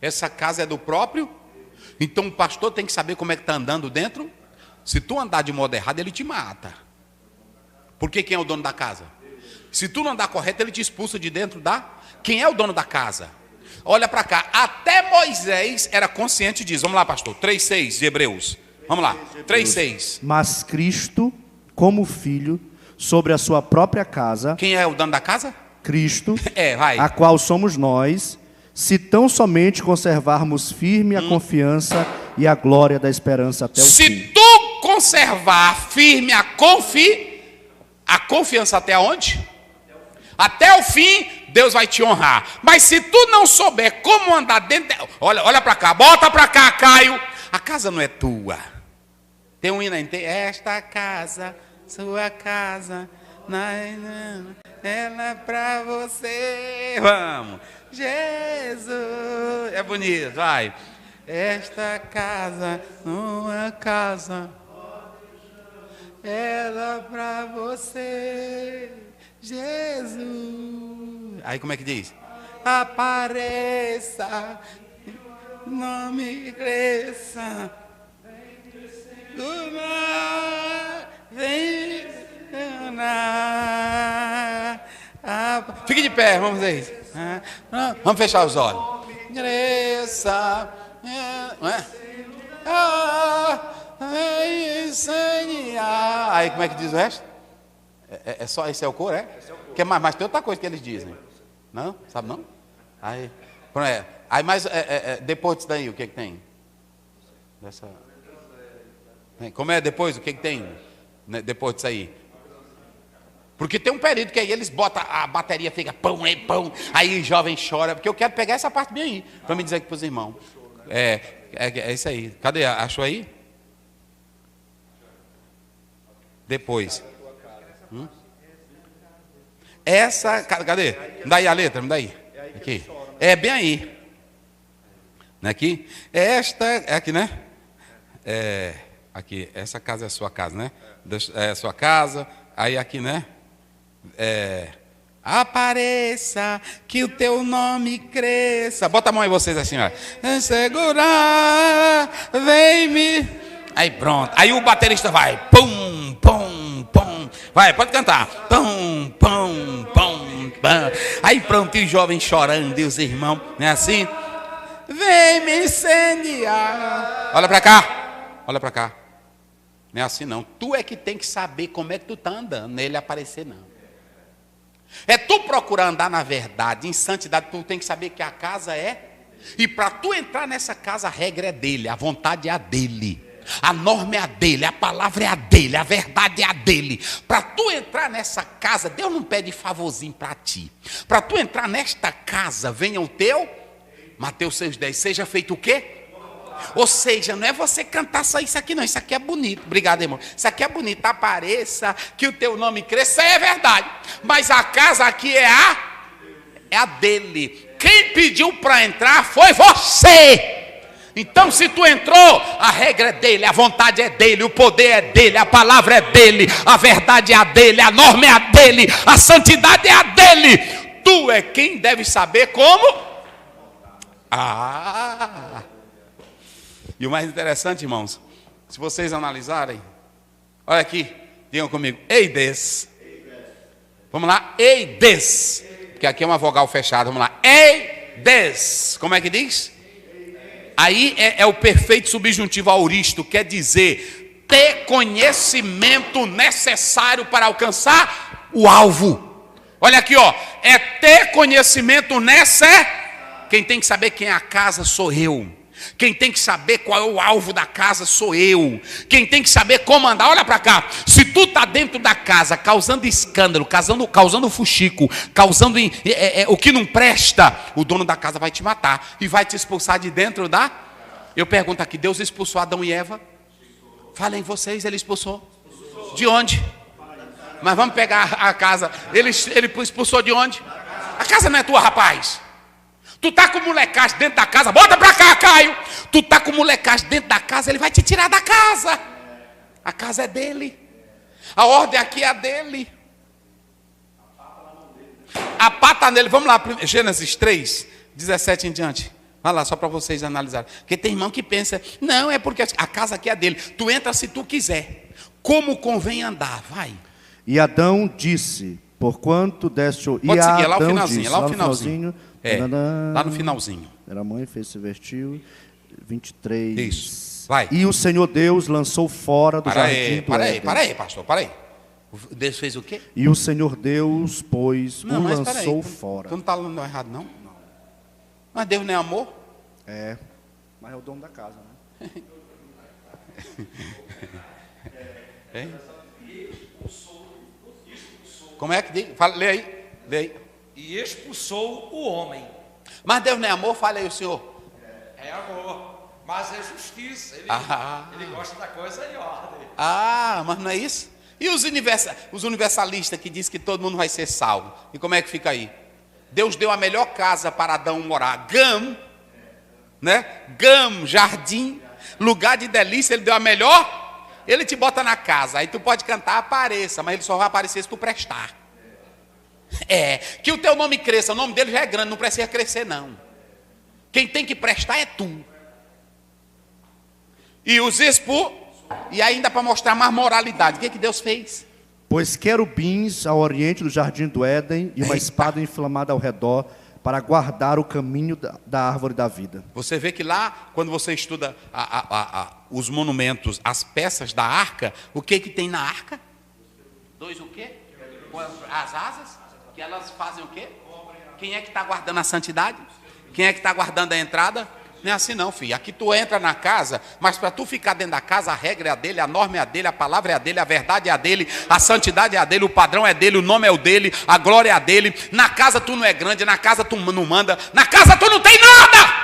Essa casa é do próprio. Então o pastor tem que saber como é que está andando dentro. Se tu andar de modo errado, ele te mata. Porque quem é o dono da casa? Se tu não andar correto, ele te expulsa de dentro da. Quem é o dono da casa? Olha para cá. Até Moisés era consciente disso. Vamos lá, pastor. 3:6 de Hebreus. Vamos lá. 3:6. Mas Cristo, como filho, sobre a sua própria casa. Quem é o dono da casa? Cristo. Vai. A qual somos nós. Se tão somente conservarmos firme a confiança e a glória da esperança até o fim. Se tu conservar firme a confiança até onde? Até o fim, Deus vai te honrar. Mas se tu não souber como andar dentro... Olha para cá, bota para cá, Caio. A casa não é tua. Tem um hino aí. Esta casa, sua casa, ela é para você. Vamos. Jesus, é bonito, vai. Esta casa, uma casa, ela para você, Jesus. Aí como é que diz? Apareça, não me cresça, do mar, vem, fique de pé, vamos ver isso. Vamos fechar os olhos. Cresça, aí como é que diz o resto? É só, esse é o coro, é? Que mais? Mas tem outra coisa que eles dizem. Não? Sabe não? Aí mais depois disso daí, o que tem? Como é depois? O que tem? Depois disso aí? Porque tem um período que aí eles botam, a bateria fica pão, aí o jovem chora, porque eu quero pegar essa parte bem aí, para me dizer aqui para os irmãos. É isso aí. Cadê? Achou aí? Depois. Essa, cadê? Me dá aí a letra, me dá aí. Aqui. É bem aí. Não é aqui? Esta, é aqui, né? É, aqui, essa casa é a sua casa, né? É a sua casa. Aí aqui, né? Apareça, que o teu nome cresça. Bota a mão aí vocês assim, ó. Segurar, vem me. Aí pronto. Aí o baterista vai. Pum, pum, pum. Vai, pode cantar. Pum, pum, pum, pum. Aí pronto, e os jovens chorando, e os irmãos, não é assim? Vem me incendiar. Olha pra cá. Olha pra cá. Não é assim não. Tu é que tem que saber como é que tu tá andando. Não é ele aparecer não. É tu procurar andar na verdade, em santidade. Tu tem que saber que a casa é. E para tu entrar nessa casa, a regra é dele, a vontade é a dele, a norma é a dele, a palavra é a dele, a verdade é a dele. Para tu entrar nessa casa, Deus não pede favorzinho para ti. Para tu entrar nesta casa, venha o teu, Mateus 6,10, seja feito o quê? Ou seja, não é você cantar só isso aqui não, isso aqui é bonito, obrigado irmão, isso aqui é bonito, apareça, que o teu nome cresça, é verdade, mas a casa aqui é a dele. Quem pediu para entrar foi você. Então se tu entrou, a regra é dele, a vontade é dele, o poder é dele, a palavra é dele, a verdade é a dele, a norma é a dele, a santidade é a dele. Tu é quem deve saber como. E o mais interessante, irmãos, se vocês analisarem, olha aqui, digam comigo, eides. Vamos lá, eides. Porque aqui é uma vogal fechada, vamos lá, eides. Como é que diz? Aí é o perfeito subjuntivo auristo, quer dizer, ter conhecimento necessário para alcançar o alvo. Olha aqui, ó, é ter conhecimento necessário. Quem tem que saber quem é a casa sou eu. Quem tem que saber qual é o alvo da casa sou eu. Quem tem que saber como andar, olha para cá. Se tu tá dentro da casa causando escândalo, causando fuxico, causando o que não presta, o dono da casa vai te matar e vai te expulsar de dentro da. Eu pergunto aqui, Deus expulsou Adão e Eva? Falem vocês, ele expulsou. De onde? Mas vamos pegar a casa. Ele expulsou de onde? A casa não é tua, rapaz. Tu tá com molecagem dentro da casa, bota pra cá, Caio. Tu tá com molecagem dentro da casa, ele vai te tirar da casa. A casa é dele. A ordem aqui é a dele. A pata nele, vamos lá, Gênesis 3, 17 em diante. Vai lá, só para vocês analisarem. Porque tem irmão que pensa, não, é porque a casa aqui é dele. Tu entra se tu quiser. Como convém andar, vai. E Adão disse, porquanto deste... Pode seguir, é lá o finalzinho, disse, lá no finalzinho. Lá no finalzinho. Era a mãe, fez, se vestiu. 23. Isso, vai. E o Senhor Deus lançou fora do jardim do Éden. Para aí, pastor, para aí. Deus fez o quê? E o Senhor Deus, pois, o lançou fora. Tu não está falando errado, não? Mas Deus não é amor? É, mas é o dono da casa, né? Como é que diz? Fala, lê aí. E expulsou o homem. Mas Deus não é amor? Fala aí o senhor. É amor, mas é justiça. Ele gosta da coisa em ordem. Mas não é isso? E os universalistas que dizem que todo mundo vai ser salvo? E como é que fica aí? Deus deu a melhor casa para Adão morar. Gam, né? Gam, jardim, lugar de delícia, ele deu a melhor. Ele te bota na casa, aí tu pode cantar, apareça, mas ele só vai aparecer se tu prestar. Que o teu nome cresça, o nome dele já é grande, não precisa crescer não. Quem tem que prestar é tu. E os e ainda para mostrar mais moralidade, o que Deus fez? Pois querubins ao oriente do jardim do Éden e uma espada inflamada ao redor para guardar o caminho da árvore da vida. Você vê que lá, quando você estuda os monumentos, as peças da arca, o que tem na arca? Dois o quê? As asas, que elas fazem o quê? Quem é que está guardando a santidade? Quem é que está guardando a entrada? Não é assim não, filho. Aqui tu entra na casa, mas para tu ficar dentro da casa, a regra é a dele, a norma é a dele, a palavra é a dele, a verdade é a dele, a santidade é a dele, o padrão é dele, o nome é o dele, a glória é a dele. Na casa tu não é grande, na casa tu não manda, na casa tu não tem nada.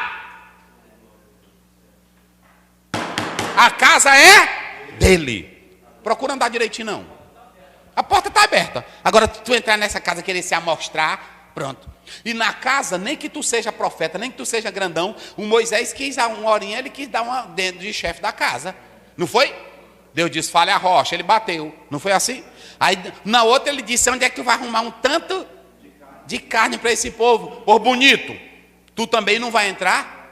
A casa é dele. Procura andar direitinho não. A porta está aberta. Agora, tu entrar nessa casa e querer se amostrar, pronto. E na casa, nem que tu seja profeta, nem que tu seja grandão, o Moisés quis dar uma horinha, ele quis dar uma dentro de chefe da casa. Não foi? Deus disse, fale a rocha, ele bateu. Não foi assim? Aí, na outra, ele disse, onde é que tu vai arrumar um tanto de carne para esse povo? Por bonito, tu também não vai entrar?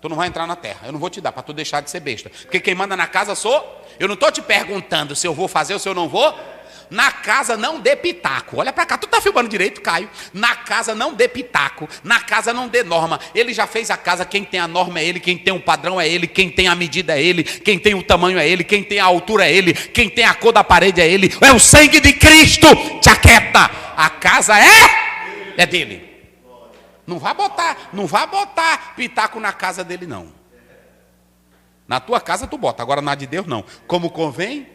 Tu não vai entrar na terra. Eu não vou te dar, para tu deixar de ser besta. Porque quem manda na casa sou... Eu não estou te perguntando se eu vou fazer ou se eu não vou. Na casa não dê pitaco. Olha para cá, tu está filmando direito, Caio. Na casa não dê pitaco. Na casa não dê norma. Ele já fez a casa, quem tem a norma é ele. Quem tem o padrão é ele. Quem tem a medida é ele. Quem tem o tamanho é ele. Quem tem a altura é ele. Quem tem a cor da parede é ele. É o sangue de Cristo. Te aquieta. A casa é dele. Não vai botar pitaco na casa dele não. Na tua casa tu bota, agora na de Deus não. Como convém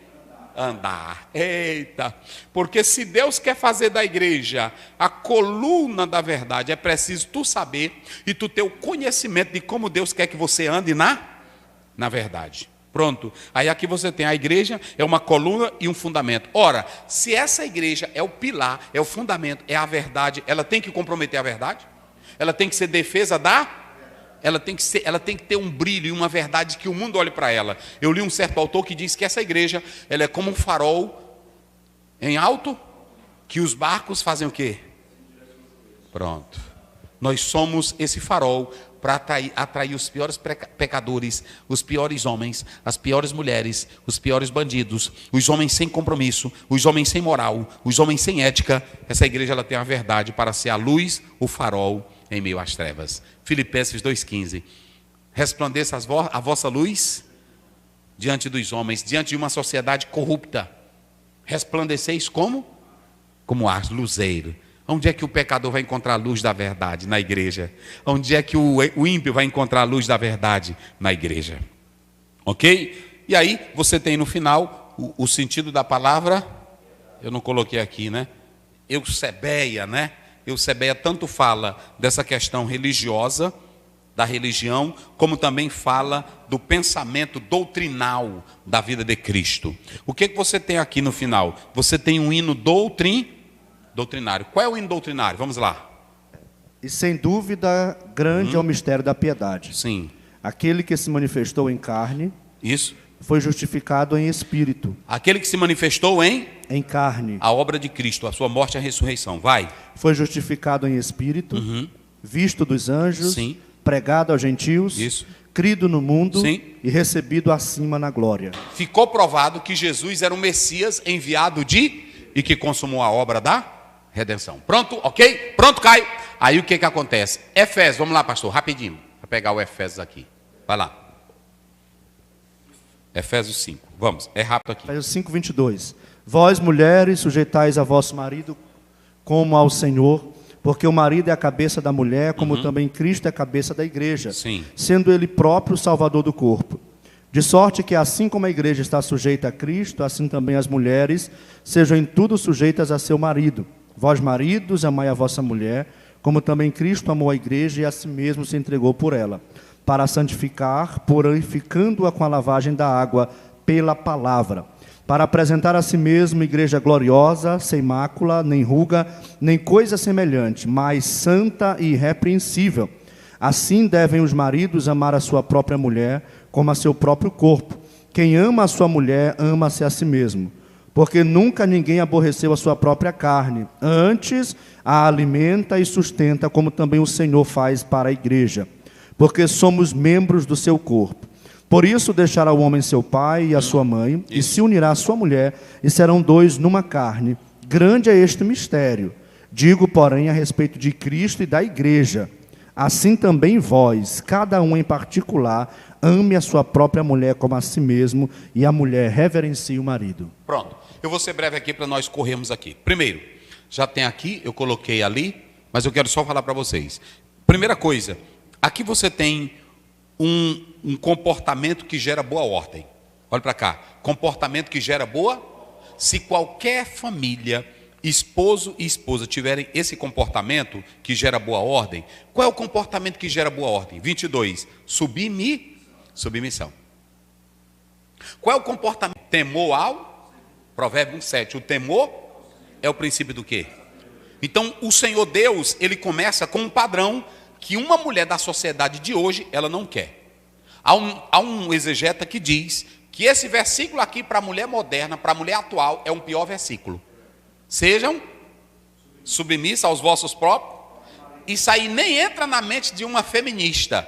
andar. Eita, porque se Deus quer fazer da igreja a coluna da verdade, é preciso tu saber e tu ter o conhecimento de como Deus quer que você ande na verdade. Pronto, aí aqui você tem a igreja, é uma coluna e um fundamento. Ora, se essa igreja é o pilar, é o fundamento, é a verdade, ela tem que comprometer a verdade? Ela tem que ser defesa ela tem que ter um brilho e uma verdade que o mundo olhe para ela. Eu li um certo autor que diz que essa igreja, ela é como um farol em alto, que os barcos fazem o quê? Pronto. Nós somos esse farol para atrair os piores pecadores, os piores homens, as piores mulheres, os piores bandidos, os homens sem compromisso, os homens sem moral, os homens sem ética. Essa igreja ela tem a verdade para ser a luz, o farol em meio às trevas. Filipenses 2,15. Resplandeça a vossa luz diante dos homens, diante de uma sociedade corrupta. Resplandeceis como? Como ar, luzeiro. Onde é que o pecador vai encontrar a luz da verdade? Na igreja. Onde é que o ímpio vai encontrar a luz da verdade? Na igreja. Ok? E aí você tem no final o sentido da palavra. Eu não coloquei aqui, né? Eusebeia, né? Eusebeia tanto fala dessa questão religiosa, da religião, como também fala do pensamento doutrinal da vida de Cristo. O que você tem aqui no final? Você tem um hino doutrinário. Qual é o hino doutrinário? Vamos lá. E sem dúvida, grande é o mistério da piedade. Sim. Aquele que se manifestou em carne, isso, foi justificado em espírito. Aquele que se manifestou em carne. A obra de Cristo, a sua morte e a ressurreição. Vai. Foi justificado em espírito, visto dos anjos, sim, pregado aos gentios, isso, crido no mundo, sim, e recebido acima na glória. Ficou provado que Jesus era um Messias enviado e que consumou a obra da redenção. Pronto, ok? Pronto, Caio? Aí o que acontece? Efésios, vamos lá, pastor, rapidinho. Vou pegar o Efésios aqui. Vai lá. Efésios 5. Vamos, é rápido aqui. Efésios 5, 22. Vós, mulheres, sujeitais a vosso marido como ao Senhor, porque o marido é a cabeça da mulher, como também Cristo é a cabeça da igreja, sim, sendo ele próprio o salvador do corpo. De sorte que assim como a igreja está sujeita a Cristo, assim também as mulheres sejam em tudo sujeitas a seu marido. Vós, maridos, amai a vossa mulher, como também Cristo amou a igreja e a si mesmo se entregou por ela, para santificar, purificando-a com a lavagem da água pela palavra, para apresentar a si mesmo igreja gloriosa, sem mácula, nem ruga, nem coisa semelhante, mas santa e irrepreensível. Assim devem os maridos amar a sua própria mulher, como a seu próprio corpo. Quem ama a sua mulher, ama-se a si mesmo. Porque nunca ninguém aborreceu a sua própria carne, antes a alimenta e sustenta, como também o Senhor faz para a igreja, porque somos membros do seu corpo. Por isso deixará o homem seu pai e a sua mãe, e se unirá à sua mulher, e serão dois numa carne. Grande é este mistério. Digo, porém, a respeito de Cristo e da igreja. Assim também vós, cada um em particular, ame a sua própria mulher como a si mesmo, e a mulher reverencie o marido. Pronto. Eu vou ser breve aqui para nós corrermos aqui. Primeiro, já tem aqui, eu coloquei ali, mas eu quero só falar para vocês. Primeira coisa, aqui você tem um comportamento que gera boa ordem. Olha para cá. Comportamento que gera boa. Se qualquer família, esposo e esposa tiverem esse comportamento que gera boa ordem, qual é o comportamento que gera boa ordem? 22. Submissão. Qual é o comportamento? Temor ao Provérbio 1:7. O temor é o princípio do quê? Então, o Senhor Deus, ele começa com um padrão que uma mulher da sociedade de hoje, ela não quer. Há um exegeta que diz que esse versículo aqui para a mulher moderna, para a mulher atual, é um pior versículo. Sejam submissas aos vossos próprios. Isso aí nem entra na mente de uma feminista.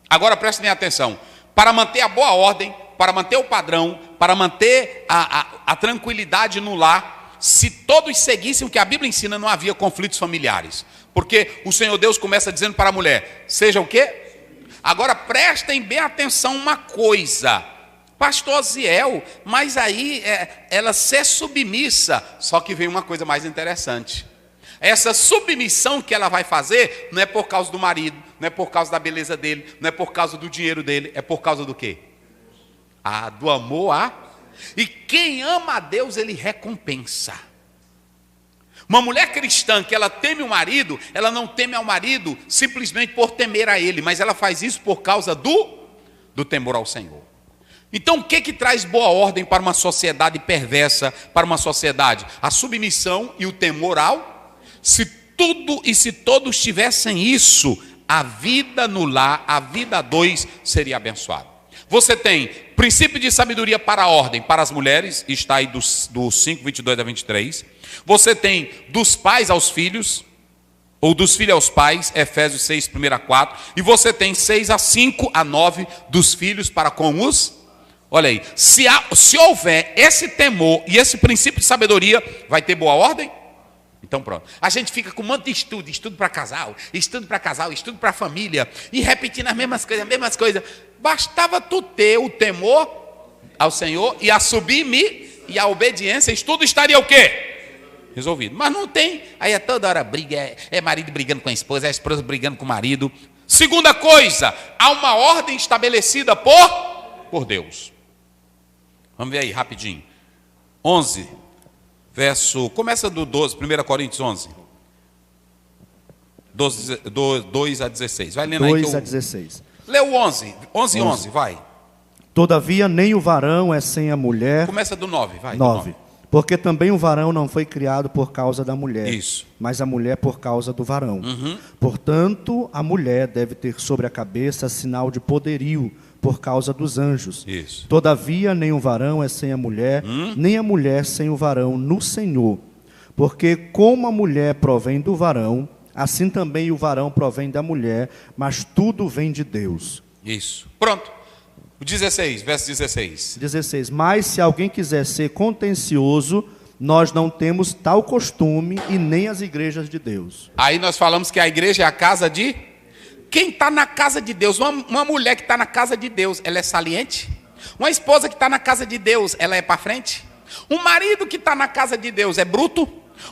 Agora prestem atenção. Para manter a boa ordem, para manter o padrão, para manter a tranquilidade no lar, se todos seguissem o que a Bíblia ensina, não havia conflitos familiares. Porque o Senhor Deus começa dizendo para a mulher, seja o quê? Agora prestem bem atenção uma coisa. Pastor Ziel, mas aí ela ser submissa, só que vem uma coisa mais interessante. Essa submissão que ela vai fazer não é por causa do marido, não é por causa da beleza dele, não é por causa do dinheiro dele, é por causa do quê? Do amor a... E quem ama a Deus, ele recompensa. Uma mulher cristã que ela teme o marido, ela não teme ao marido simplesmente por temer a ele, mas ela faz isso por causa do temor ao Senhor. Então o que traz boa ordem para uma sociedade perversa, para uma sociedade? A submissão e o temor ao... Se todos tivessem isso, a vida no lar, a vida a dois seria abençoada. Você tem princípio de sabedoria para a ordem, para as mulheres, está aí do 5:22 a 23. Você tem dos pais aos filhos, ou dos filhos aos pais, Efésios 6, 1 a 4. E você tem 6 a 5 a 9 dos filhos para com os... Olha aí, se houver esse temor e esse princípio de sabedoria, vai ter boa ordem? Então pronto. A gente fica com um monte de estudo para casal, estudo para família, e repetindo as mesmas coisas. Bastava tu ter o temor ao Senhor e a subir-me e a obediência, isso tudo estaria o quê? Resolvido. Mas não tem, aí é toda hora briga, é marido brigando com a esposa brigando com o marido. Segunda coisa, há uma ordem estabelecida por Deus. Vamos ver aí, rapidinho. 11, começa do 12, 1 Coríntios 11. 2 a 16. Vai lendo aí. 2 a 16. Lê o 11, 11, vai. Todavia nem o varão é sem a mulher. Começa do 9, vai. 9. Porque também o varão não foi criado por causa da mulher. Isso. Mas a mulher por causa do varão. Portanto, a mulher deve ter sobre a cabeça sinal de poderio, por causa dos anjos. Isso. Todavia, nem o varão é sem a mulher, nem a mulher sem o varão no Senhor. Porque como a mulher provém do varão, assim também o varão provém da mulher, mas tudo vem de Deus. Isso. Pronto. O 16, verso 16. 16. Mas se alguém quiser ser contencioso, nós não temos tal costume e nem as igrejas de Deus. Aí nós falamos que a igreja é a casa de... Quem está na casa de Deus, uma mulher que está na casa de Deus, ela é saliente? Uma esposa que está na casa de Deus, ela é para frente? Um marido que está na casa de Deus é bruto?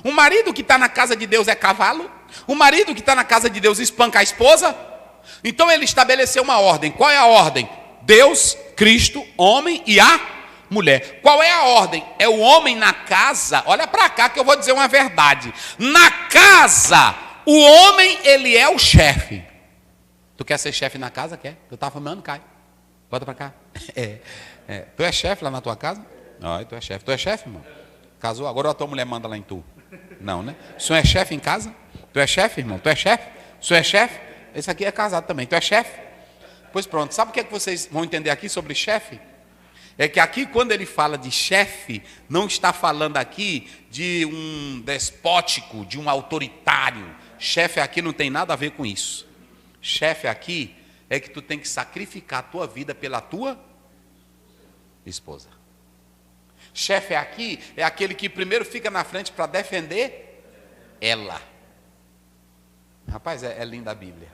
Um marido que está na casa de Deus é cavalo? Um marido que está na casa de Deus espanca a esposa? Então ele estabeleceu uma ordem. Qual é a ordem? Deus, Cristo, homem e a mulher. Qual é a ordem? É o homem na casa. Olha para cá que eu vou dizer uma verdade. Na casa, o homem, ele é o chefe. Tu quer ser chefe na casa? Quer? Tu tá fumando? Cai. Bota para cá. Tu é chefe lá na tua casa? Não, tu é chefe. Tu é chefe, irmão? Casou? Agora a tua mulher manda lá em tu. Não, né? O senhor é chefe em casa? Tu é chefe, irmão? Tu é chefe? O senhor é chefe? Esse aqui é casado também. Tu é chefe? Pois pronto. Sabe o que é que vocês vão entender aqui sobre chefe? É que aqui, quando ele fala de chefe, não está falando aqui de um despótico, de um autoritário. Chefe aqui não tem nada a ver com isso. Chefe aqui é que tu tem que sacrificar a tua vida pela tua esposa. Chefe aqui é aquele que primeiro fica na frente para defender ela. Rapaz, é linda a Bíblia.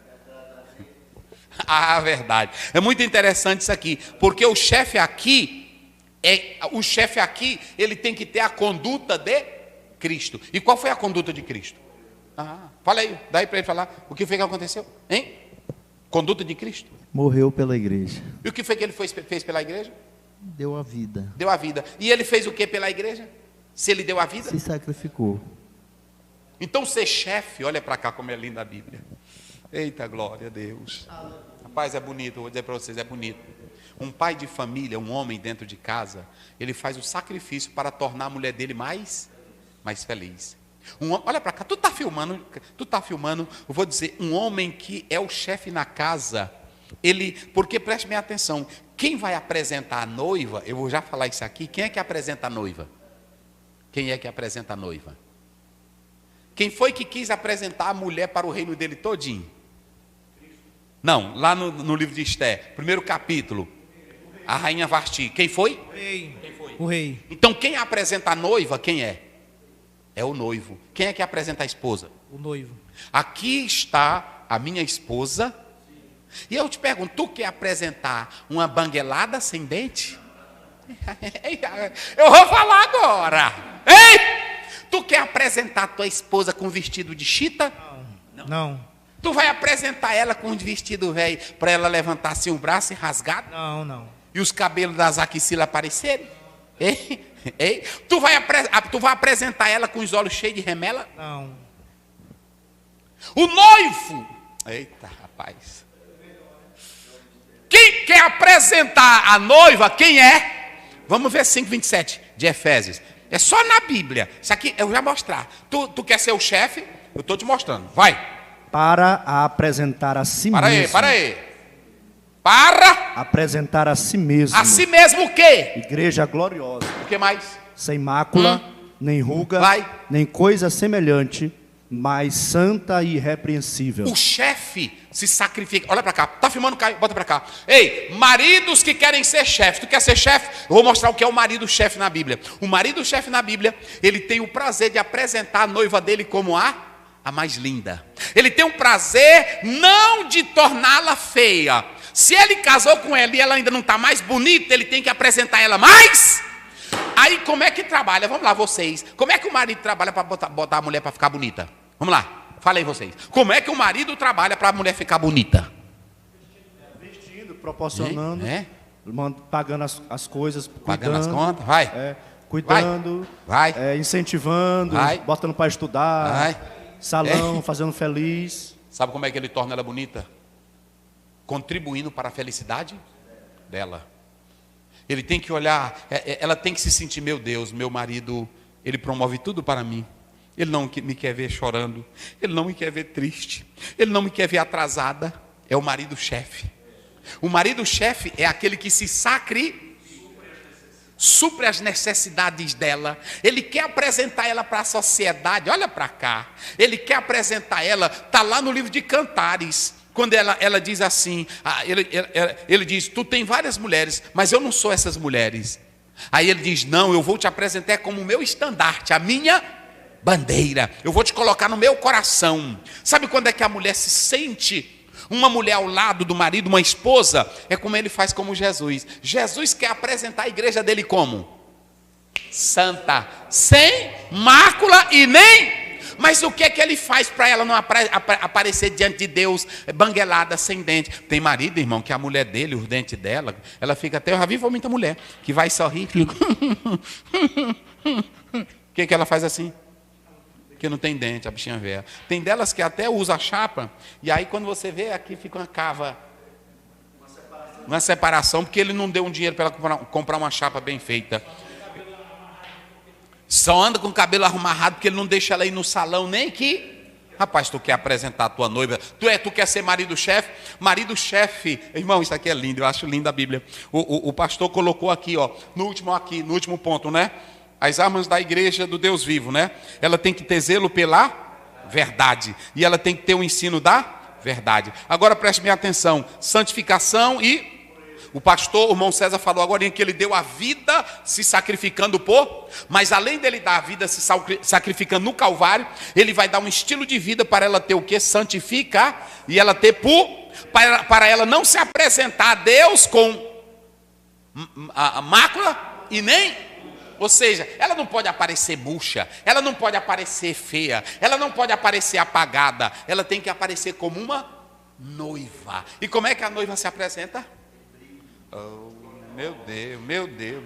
A verdade. É muito interessante isso aqui, porque o chefe aqui, ele tem que ter a conduta de Cristo. E qual foi a conduta de Cristo? Fala aí, daí para ele falar o que foi que aconteceu, hein? Conduta de Cristo. Morreu pela igreja. E o que foi que ele fez pela igreja? Deu a vida. Deu a vida. E ele fez o que pela igreja? Se ele deu a vida? Se sacrificou. Então ser chefe, olha para cá como é linda a Bíblia. Eita glória a Deus. Rapaz, é bonito, vou dizer para vocês, é bonito. Um pai de família, um homem dentro de casa, ele faz o sacrifício para tornar a mulher dele mais feliz. Olha para cá, tu tá filmando, eu vou dizer, um homem que é o chefe na casa, porque preste bem atenção, quem vai apresentar a noiva, eu vou já falar isso aqui, quem é que apresenta a noiva? Quem é que apresenta a noiva? Quem foi que quis apresentar a mulher para o reino dele todinho? Não, lá no livro de Esté, primeiro capítulo, a rainha Vasti, quem foi? O rei. Quem foi? O rei. Então quem apresenta a noiva, quem é? É o noivo. Quem é que apresenta a esposa? O noivo. Aqui está a minha esposa. E eu te pergunto, tu quer apresentar uma banguelada sem dente? Eu vou falar agora. Ei! Tu quer apresentar tua esposa com vestido de chita? Não. Tu vai apresentar ela com um vestido velho para ela levantar assim o braço e rasgado? Não. E os cabelos das axilas aparecerem? Ei? Ei? Tu vai apresentar ela com os olhos cheios de remela? Não. O noivo. Eita, rapaz. Quem quer apresentar a noiva, quem é? Vamos ver 5:27 de Efésios. É só na Bíblia. Isso aqui eu já mostrar. Tu quer ser o chefe? Eu estou te mostrando. Vai. Para a apresentar a si mesmo. Para aí. Para apresentar a si mesmo. A si mesmo o quê? Igreja gloriosa. O que mais? Sem mácula, nem ruga, nem coisa semelhante, mas santa e irrepreensível. O chefe se sacrifica. Olha para cá. Tá filmando, Caio? Bota para cá. Ei, maridos que querem ser chefe. Tu quer ser chefe? Eu vou mostrar o que é o marido chefe na Bíblia. O marido chefe na Bíblia, ele tem o prazer de apresentar a noiva dele como a mais linda. Ele tem um prazer não de torná-la feia. Se ele casou com ela e ela ainda não está mais bonita, ele tem que apresentar ela mais. Aí como é que trabalha? Vamos lá, vocês. Como é que o marido trabalha para botar a mulher para ficar bonita? Vamos lá, fala aí vocês. Como é que o marido trabalha para a mulher ficar bonita? Vestindo, proporcionando, pagando as coisas, pagando as contas, vai. Cuidando, incentivando, botando para estudar, salão, fazendo feliz. Sabe como é que ele torna ela bonita? Contribuindo para a felicidade dela. Ele tem que olhar, ela tem que se sentir, meu Deus, meu marido, ele promove tudo para mim. Ele não me quer ver chorando, ele não me quer ver triste, ele não me quer ver atrasada. É o marido chefe. O marido chefe é aquele que se supre as necessidades dela. Ele quer apresentar ela para a sociedade. Olha para cá. Ele quer apresentar ela, está lá no livro de Cantares. Quando ela diz assim, ele diz, tu tem várias mulheres, mas eu não sou essas mulheres. Aí ele diz, não, eu vou te apresentar como o meu estandarte, a minha bandeira. Eu vou te colocar no meu coração. Sabe quando é que a mulher se sente uma mulher ao lado do marido, uma esposa? É como ele faz como Jesus. Jesus quer apresentar a igreja dele como? Santa, sem mácula e nem... Mas o que é que ele faz para ela não aparecer diante de Deus banguelada, sem dente? Tem marido, irmão, que a mulher dele, os dentes dela, ela fica até... Eu já vi muita mulher que vai sorrir. O que ela faz assim? Que não tem dente, a bichinha velha. Tem delas que até usa a chapa, e aí quando você vê, aqui fica uma cava. Uma separação, porque ele não deu um dinheiro para ela comprar uma chapa bem feita. Só anda com o cabelo arrumarrado porque ele não deixa ela ir no salão, nem que... Rapaz, tu quer apresentar a tua noiva, tu quer ser marido-chefe? Marido-chefe, irmão, isso aqui é lindo, eu acho linda a Bíblia. O pastor colocou aqui, ó, no último ponto, né? As armas da igreja do Deus vivo, né? Ela tem que ter zelo pela verdade, e ela tem que ter o ensino da verdade. Agora preste bem atenção, santificação e... O pastor, o irmão César falou agora que ele deu a vida se sacrificando mas além dele dar a vida se sacrificando no Calvário, ele vai dar um estilo de vida para ela ter o que? Santificar, e ela ter para ela não se apresentar a Deus com a mácula e nem... Ou seja, ela não pode aparecer murcha, ela não pode aparecer feia, ela não pode aparecer apagada, ela tem que aparecer como uma noiva. E como é que a noiva se apresenta? Oh, meu Deus.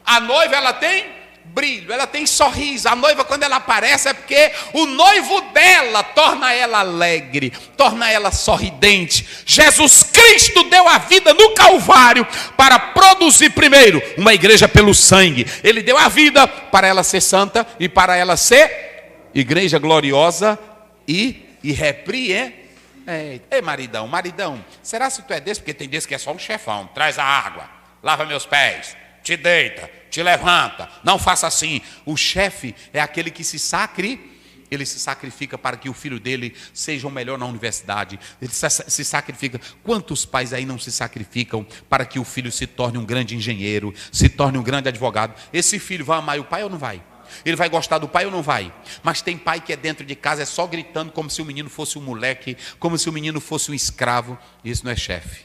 A noiva, ela tem brilho, ela tem sorriso. A noiva, quando ela aparece, é porque o noivo dela torna ela alegre, torna ela sorridente. Jesus Cristo deu a vida no Calvário para produzir primeiro uma igreja pelo sangue. Ele deu a vida para ela ser santa e para ela ser igreja gloriosa e irrepreensível. Ei, maridão, será que tu é desse? Porque tem desse que é só um chefão. Traz a água, lava meus pés, te deita, te levanta, não faça assim. O chefe é aquele que ele se sacrifica para que o filho dele seja o melhor na universidade. Ele se sacrifica. Quantos pais aí não se sacrificam para que o filho se torne um grande engenheiro, se torne um grande advogado? Esse filho vai amar o pai ou não vai? Ele vai gostar do pai ou não vai? Mas tem pai que é dentro de casa, é só gritando como se o menino fosse um moleque, como se o menino fosse um escravo. Isso não é chefe.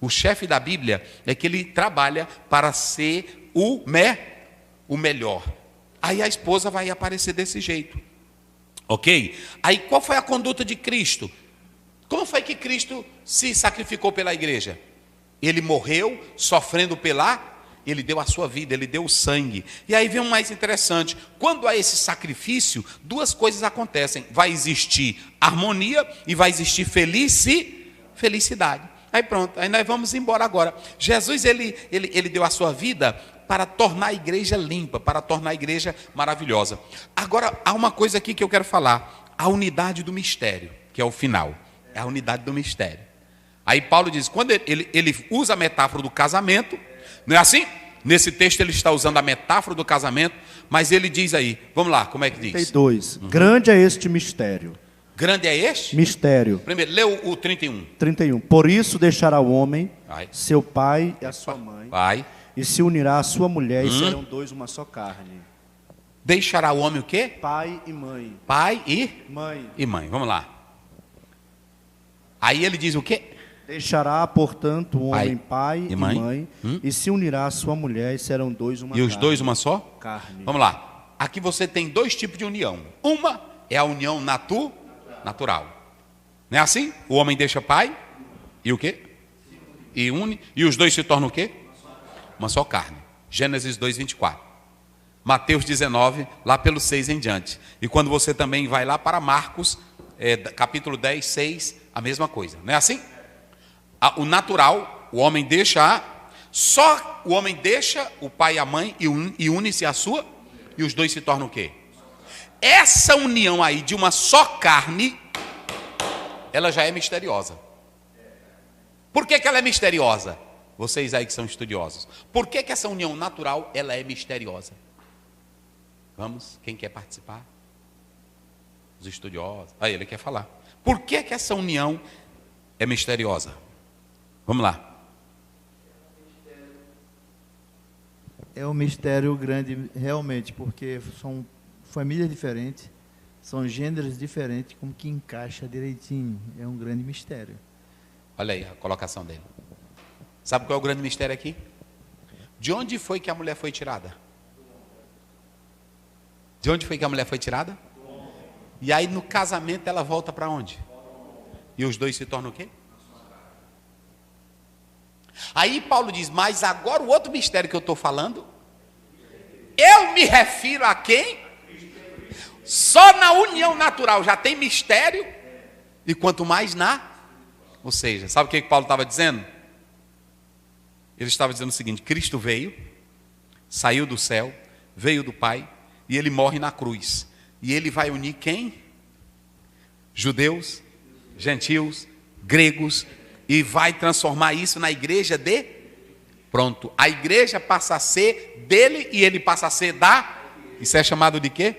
O chefe da Bíblia é que ele trabalha para ser o melhor. Aí a esposa vai aparecer desse jeito. Ok? Aí qual foi a conduta de Cristo? Como foi que Cristo se sacrificou pela igreja? Ele morreu sofrendo ele deu a sua vida, ele deu o sangue. E aí vem o mais interessante: quando há esse sacrifício, duas coisas acontecem. Vai existir harmonia e vai existir felicidade. Aí pronto, aí nós vamos embora agora. Jesus, ele deu a sua vida para tornar a igreja limpa, para tornar a igreja maravilhosa. Agora, há uma coisa aqui que eu quero falar: a unidade do mistério, que é o final. É a unidade do mistério. Aí Paulo diz, quando ele usa a metáfora do casamento, não é assim? Nesse texto ele está usando a metáfora do casamento, mas ele diz aí, vamos lá, como é que diz? 32. Grande é este mistério. Grande é este? Mistério. Primeiro, lê o 31. 31. Por isso deixará o homem, seu pai e a sua mãe, e se unirá à sua mulher, e serão dois uma só carne. Deixará o homem o quê? Pai e mãe. Pai e mãe. Vamos lá. Aí ele diz o quê? Deixará, portanto, o homem pai e mãe, e se unirá à sua mulher, e serão dois uma carne. E os dois uma só? Carne. Vamos lá. Aqui você tem dois tipos de união. Uma é a união natural. Não é assim? O homem deixa pai e o quê? E une. E os dois se tornam o quê? Uma só carne. Gênesis 2:24. Mateus 19, lá pelo 6 em diante. E quando você também vai lá para Marcos, capítulo 10, 6, a mesma coisa. Não é assim? O natural, o homem deixa, só o homem deixa o pai e a mãe e une-se à sua, e os dois se tornam o quê? Essa união aí de uma só carne, ela já é misteriosa. Por que ela é misteriosa? Vocês aí que são estudiosos. Por que essa união natural, ela é misteriosa? Vamos, quem quer participar? Os estudiosos. Aí ele quer falar. Por que essa união é misteriosa? Vamos lá. É um mistério grande realmente, porque são famílias diferentes, são gêneros diferentes, como que encaixa direitinho. É um grande mistério. Olha aí a colocação dele. Sabe qual é o grande mistério aqui? De onde foi que a mulher foi tirada? De onde foi que a mulher foi tirada? E aí no casamento ela volta para onde? E os dois se tornam o quê? Aí Paulo diz, mas agora o outro mistério que eu estou falando, eu me refiro a quem? Só na união natural já tem mistério, e quanto mais ou seja, sabe o que Paulo estava dizendo? Ele estava dizendo o seguinte: Cristo veio, saiu do céu, veio do Pai, e ele morre na cruz. E ele vai unir quem? Judeus, gentios, gregos, e vai transformar isso na igreja pronto. A igreja passa a ser dele e ele passa a ser isso é chamado de quê?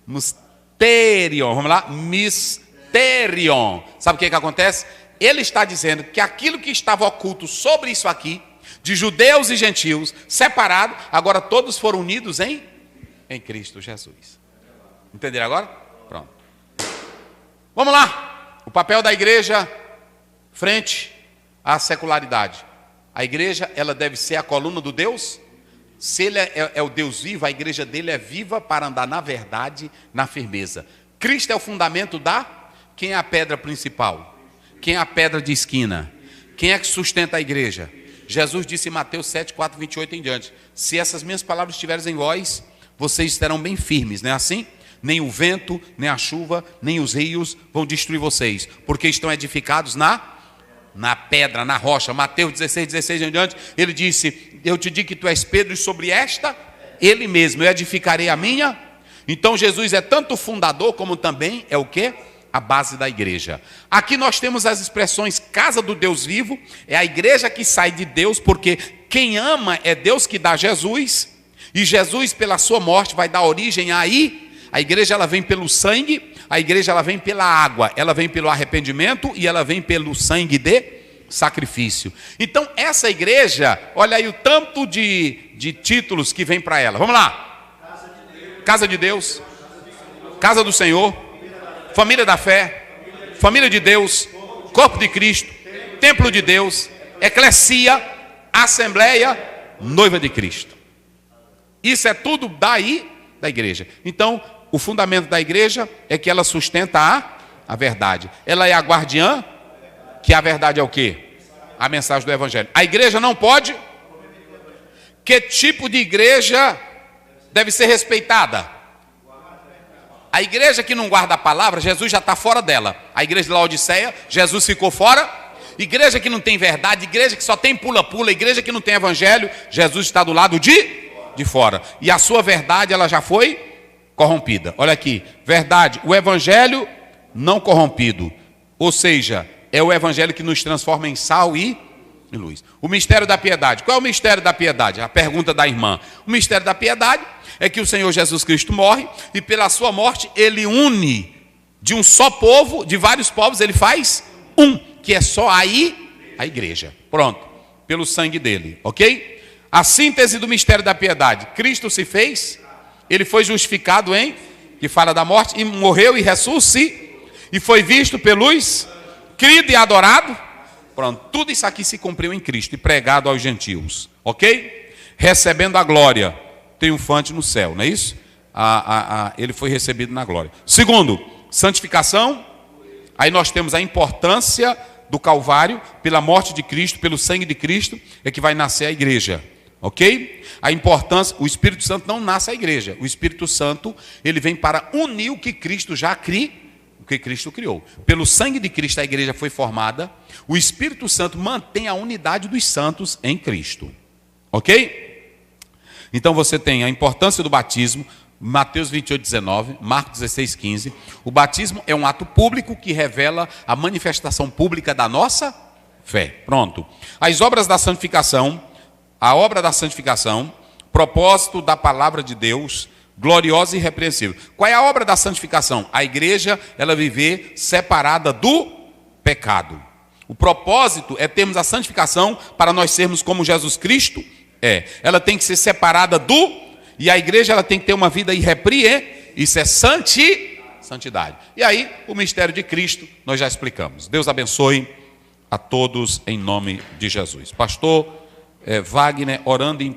Mysterion. Vamos lá? Mysterion. Sabe o que acontece? Ele está dizendo que aquilo que estava oculto sobre isso aqui, de judeus e gentios, separado, agora todos foram unidos em Cristo Jesus. Entenderam agora? Pronto. Vamos lá. O papel da igreja frente à secularidade. A igreja, ela deve ser a coluna do Deus. Se ele é o Deus vivo, a igreja dele é viva para andar na verdade, na firmeza. Cristo é o fundamento quem é a pedra principal? Quem é a pedra de esquina? Quem é que sustenta a igreja? Jesus disse em Mateus 7, 4, 28 em diante: se essas minhas palavras estiverem em vós, vocês serão bem firmes, não é assim? Nem o vento, nem a chuva, nem os rios vão destruir vocês, porque estão edificados na pedra, na rocha. Mateus 16 em diante, ele disse: eu te digo que tu és Pedro, e sobre esta, ele mesmo, eu edificarei a minha. Então Jesus é tanto o fundador, como também é o quê? A base da igreja. Aqui nós temos as expressões casa do Deus vivo, é a igreja que sai de Deus, porque quem ama é Deus que dá Jesus, e Jesus pela sua morte vai dar origem aí. A igreja ela vem pelo sangue, a igreja ela vem pela água, ela vem pelo arrependimento e ela vem pelo sangue de sacrifício. Então essa igreja, olha aí o tanto de títulos que vem para ela. Vamos lá. Casa de Deus, casa do Senhor, família da fé, família de Deus, corpo de Cristo, templo de Deus, eclesia, assembleia, noiva de Cristo. Isso é tudo daí da igreja. Então, o fundamento da igreja é que ela sustenta a verdade. Ela é a guardiã, que a verdade é o quê? A mensagem do evangelho. A igreja não pode. Que tipo de igreja deve ser respeitada? A igreja que não guarda a palavra, Jesus já está fora dela. A igreja de Laodiceia, Jesus ficou fora. Igreja que não tem verdade, igreja que só tem pula-pula, igreja que não tem evangelho, Jesus está do lado de fora. E a sua verdade, ela já foi corrompida. Olha aqui, verdade, o evangelho não corrompido. Ou seja, é o evangelho que nos transforma em sal e luz. O mistério da piedade. Qual é o mistério da piedade? A pergunta da irmã. O mistério da piedade é que o Senhor Jesus Cristo morre e pela sua morte ele une de um só povo, de vários povos, ele faz um, que é só aí a igreja. Pronto, pelo sangue dele, ok? A síntese do mistério da piedade. Cristo se fez, ele foi justificado que fala da morte, e morreu e ressuscitou, e foi visto pelos, crido e adorado. Pronto, tudo isso aqui se cumpriu em Cristo e pregado aos gentios, ok? Recebendo a glória triunfante no céu, não é isso? Ele foi recebido na glória. Segundo, santificação. Aí nós temos a importância do Calvário, pela morte de Cristo, pelo sangue de Cristo, é que vai nascer a igreja, ok? A importância, o Espírito Santo não nasce a igreja. O Espírito Santo, ele vem para unir o que Cristo já criou, o que Cristo criou. Pelo sangue de Cristo a igreja foi formada. O Espírito Santo mantém a unidade dos santos em Cristo, ok? Então você tem a importância do batismo, Mateus 28:19, Marcos 16:15. O batismo é um ato público que revela a manifestação pública da nossa fé. Pronto. As obras da santificação, a obra da santificação, propósito da palavra de Deus, gloriosa e irrepreensível. Qual é a obra da santificação? A igreja, ela viver separada do pecado. O propósito é termos a santificação para nós sermos como Jesus Cristo é. Ela tem que ser separada e a igreja ela tem que ter uma vida irrepreensível. Isso é santidade. E aí, o mistério de Cristo, nós já explicamos. Deus abençoe a todos em nome de Jesus. Pastor Wagner, orando em